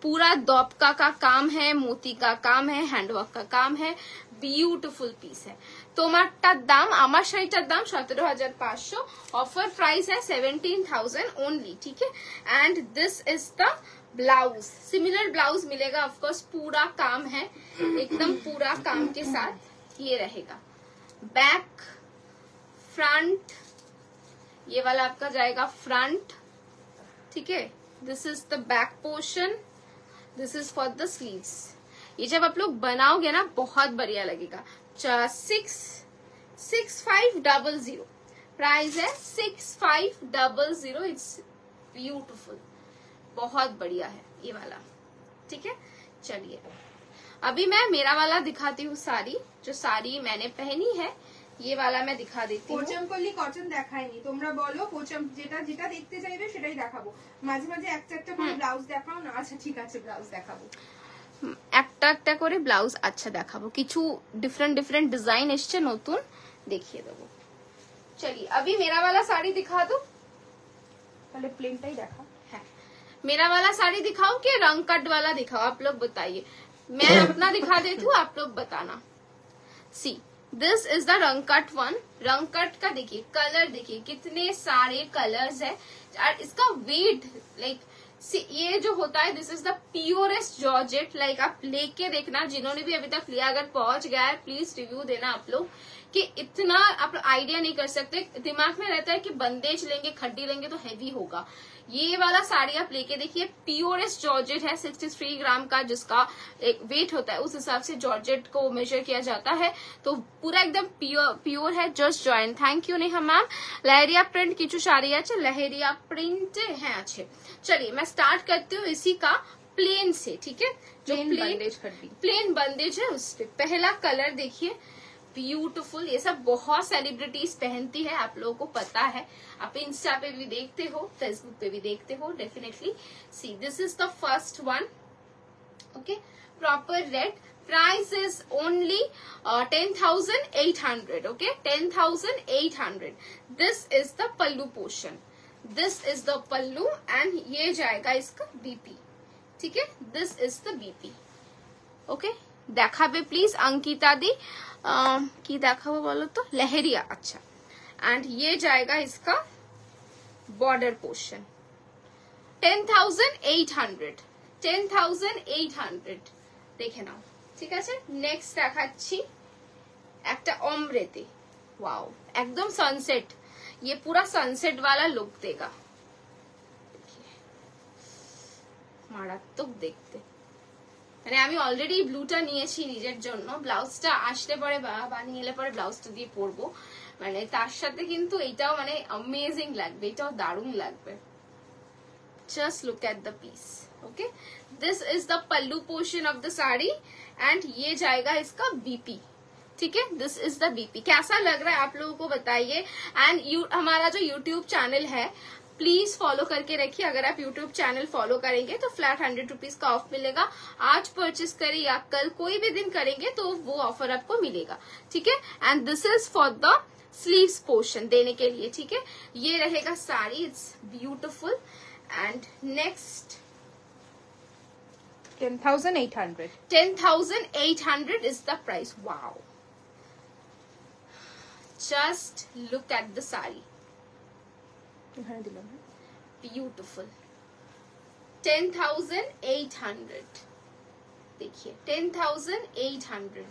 पूरा दौपका का काम है, मोती का काम है, हैंडवर्क का काम है, বিউটিফুল পিস है। তোমারটার দাম, আমার শাড়িটার দাম 17,500, ऑफर प्राइस है 17,000 ओनली, ठीक है। And this is the blouse, similar blouse मिलेगा ऑफकोर्स, पूरा काम है एकदम, पूरा काम के साथ ये रहेगा। बैक, फ्रंट, ये वाला आपका जाएगा फ्रंट, ठीक है। This is the back portion, this is for the sleeves. ये जब आप लोग बनाओगे ना बहुत बढ़िया लगेगा। 6500 प्राइस है, 6500। इट्स ब्यूटिफुल, बहुत बढ़िया है ये वाला, ठीक है। चलिए अभी मैं मेरा वाला दिखाती हूँ साड़ी, जो साड़ी मैंने पहनी है ये वाला मैं दिखा देती हूँ। পোচমপল্লি কটন দেখাইনি, তোমরা বলো পোচম যেটা যেটা দেখতে চাইবে সেটাই দেখাবো। মাঝে মাঝে একটা একটা করে ব্লাউজ দেখাও না। আচ্ছা ঠিক আছে, ব্লাউজ দেখাবো, একটা একটা করে ব্লাউজ আচ্ছা দেখাবো। কিছু ডিফারেন্ট ডিজাइन এসছে নতুন, দেখিয়ে দেবো। चलिए अभी मेरा वाला साड़ी दिखा दो, তাহলে প্লেনটাই দেখা। है मेरा वाला साड़ी दिखाओ कि रंग कट वाला दिखाओ, आप लोग बताइए। मैं अपना दिखा देती हूँ, आप लोग बताना। सी दिस इज द रंग कट वन। रंग कट का देखिए कलर, देखिए कितने सारे कलर्स है, और इसका वेट लाइक ये जो होता है, this is the purest georgette. Like आप लेके देखना, जिन्होंने भी अभी तक लिया, अगर पहुंच गया है प्लीज रिव्यू देना आप लोग, कि इतना आप आइडिया नहीं कर सकते। दिमाग में रहता है कि बंदेज लेंगे, खड्डी लेंगे तो हैवी होगा। ये वाला साड़ी आप लेके देखिए, प्योरेस्ट जॉर्जेट है, 63 ग्राम का जिसका एक वेट होता है, उस हिसाब से जॉर्जेट को मेजर किया जाता है। तो पूरा एकदम प्योर है। Just join, thank you Neha ma'am. Lehariya print किचु साड़ी আছে, लहरिया प्रिंट है अच्छे। चलिए मैं स्टार्ट करती हूँ इसी का प्लेन से, ठीक है। जो प्लेन बंदेज है उस पे पहला कलर देखिए, ब्यूटीफुल। ये सब बहुत सेलिब्रिटीज पहनती है, आप लोगों को पता है, आप इंस्टा पे भी देखते हो, फेसबुक पे भी देखते हो definitely. C this is the first one, okay, proper red. Price is only 10,800, okay, 10,800। This is the pallu portion, this is the pallu, and ये जाएगा इसका बीपी, ठीक है। This is the BP, okay. দেখাবে প্লিজ अंकिता दी, की দেখাবো बोलो तो, लहरिया, अच्छा। एंड ये जाएगा इसका बॉर्डर पोर्शन, 10,800, 10,800। দেখে নাও, ঠিক আছে। নেক্সট দেখাচ্ছি একটা অমরেতে, ওয়াও একদম সানসেট, ये पूरा सनसेट वाला लुक देगा, মারাত্মক দেখতে। মানে আমি অলরেডি ব্লুটা নিয়েছি নিজের জন্য, ব্লাউজটা আসলে পরে বা বানিয়ে এলে পরে ব্লাউজটা দিয়ে পরবো, মানে তার সাথে কিন্তু এটাও মানে অ্যামেজিং লাগবে, এটাও দারুণ লাগবে। Just look at the piece, okay? This is the pallu portion of the sari and ये जाएगा इसका बीपी, ठीक है। This is the BP. कैसा लग रहा है आप लोगों को बताइए। एंड हमारा जो यूट्यूब चैनल है प्लीज फॉलो करके रखिए। अगर आप यूट्यूब चैनल फॉलो करेंगे तो फ्लैट 100 रुपीज का ऑफ मिलेगा। आज परचेस करें या कल कोई भी दिन करेंगे तो वो ऑफर आपको मिलेगा, ठीक है। And this is for the sleeves portion देने के लिए, ठीक है। ये रहेगा sari, it's beautiful. And next 10,800 10,800 is the price. Wow, just look at the sari, beautiful। 10,800 देखिए, 10,800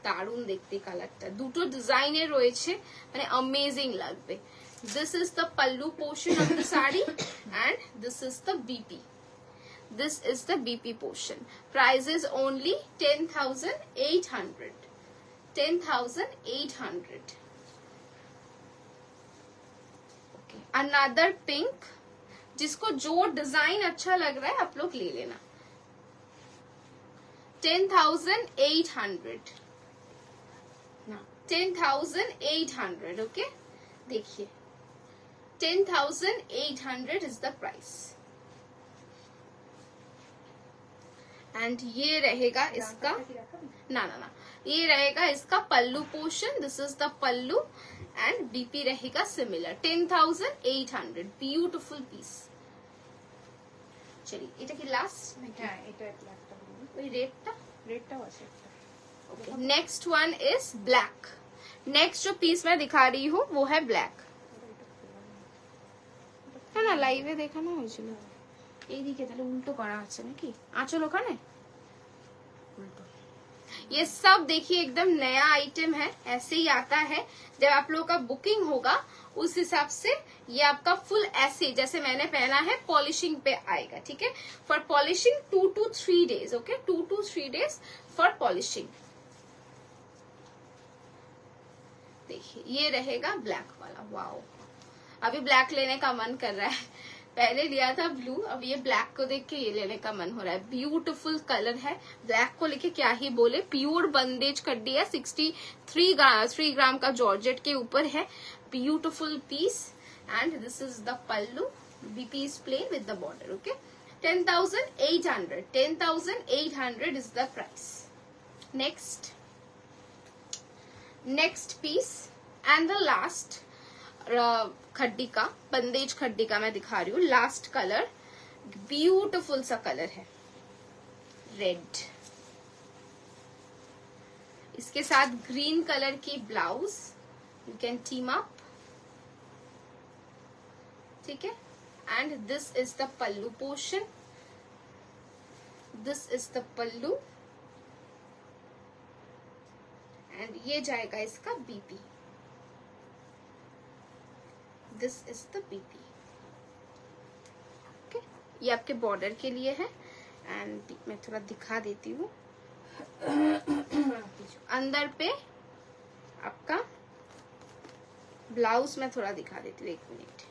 দারুণ দেখতে কালারটা, দুটো ডিজাইনে রয়েছে, মানে অ্যামেজিং লাগবে। This is the pallu portion of the sari and this is the BP. This is the BP portion. Price is only 10,800. 10,800. Okay. Another pink. जिसको जो डिजाइन अच्छा लग रहा है आप लोग ले लेना। 10,800. ना 10,800. ओके, देखिए 10,800 is the price। एंड ये रहेगा इसका ना ये रहेगा इसका pallu portion. This is the pallu and BP रहेगा सिमिलर। 10,800 beautiful piece. चलिए এটা কি লাস্ট নাকি? হ্যাঁ এটা ব্ল্যাকটা বলুন, ওই রেডটাও আছে। Okay, next one is black. Next जो पीस मैं दिखा रही हूँ वो है ब्लैक, है ना। লাইভে দেখানো হয়েছিল। এইদিকে তাহলে উল্টো করা আছে নাকি আঁচল ওখানে? उल्टो। ये सब देखिए एकदम नया आइटम है, ऐसे ही आता है। जब आप लोगों का बुकिंग होगा उस हिसाब से ये आपका फुल ऐसे जैसे मैंने पहना है पॉलिशिंग पे आएगा, ठीक है। For polishing 2 to 3 days, okay, 2 to 3 days for polishing. देखिए ये रहेगा ब्लैक वाला। वाओ, अभी ब्लैक लेने का मन कर रहा है। पहले लिया था ब्लू, अब ये ब्लैक को देख के ये लेने का मन हो रहा है। ब्यूटीफुल कलर है, ब्लैक को लेके क्या ही बोले। प्योर बंदेज कड्डी है, 63 ग्राम का जॉर्जेट के ऊपर है। Beautiful piece and this is the pallu. BP is plain with the border, okay. 10,800 10,800 is the price। Next piece and the last khaddi का, बंदेज खड्डी का मैं दिखा रही हूँ। लास्ट कलर, ब्यूटीफुल सा कलर है, रेड। इसके साथ ग्रीन कलर की blouse, you can team up, ठीक है। And this is the pallu portion. This is the pallu and ये जाएगा इसका BP. This is the BP, okay. ये आपके बॉर्डर के लिए है। एंड मैं थोड़ा दिखा देती हूँ। अंदर पे आपका ब्लाउज मैं थोड़ा दिखा देती हूँ, 1 मिनट।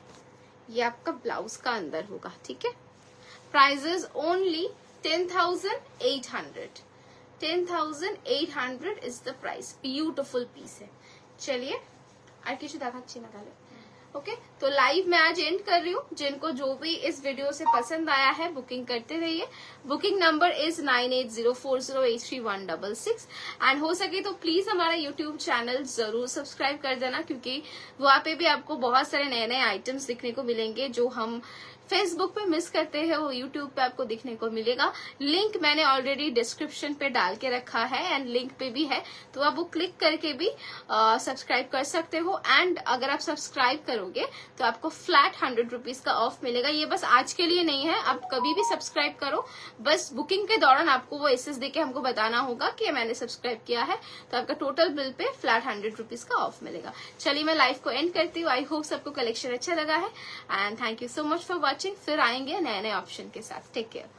ये आपका ब्लाउज का अंदर होगा, ठीक है। Price is only 10,800। 10,800 is the price. Beautiful piece है। चलिए আর কিছু দেখাচ্ছি না তাহলে, ओके। तो लाइव मैं आज एंड कर रही हूँ। जिनको जो भी इस वीडियो से पसंद आया है बुकिंग करते रहिए। Booking number is 9804083166। एंड हो सके तो प्लीज हमारा यूट्यूब चैनल जरूर सब्सक्राइब कर देना, क्योंकि वहाँ पे भी आपको बहुत सारे नए नए आइटम्स दिखने को मिलेंगे जो हम फेसबुक पे मिस करते हैं वो यूट्यूब पे आपको दिखने को मिलेगा। लिंक मैंने ऑलरेडी डिस्क्रिप्शन पे डाल के रखा है एंड लिंक पे भी है, तो आप वो क्लिक करके भी सब्सक्राइब कर सकते हो। एंड अगर आप सब्सक्राइब करोगे तो आपको फ्लैट 100 रुपीज का ऑफ मिलेगा। ये बस आज के लिए नहीं है, आप कभी भी सब्सक्राइब करो, बस बुकिंग के दौरान आपको वो एसएस देके हमको बताना होगा कि मैंने सब्सक्राइब किया है, तो आपका total bill pay flat 100 rupees का ऑफ मिलेगा। चलिए मैं लाइव को एंड करती हूँ। आई होप सबको कलेक्शन अच्छा लगा है and thank you so much for watching. फिर आएंगे नए नए ऑप्शन के साथ। Take care.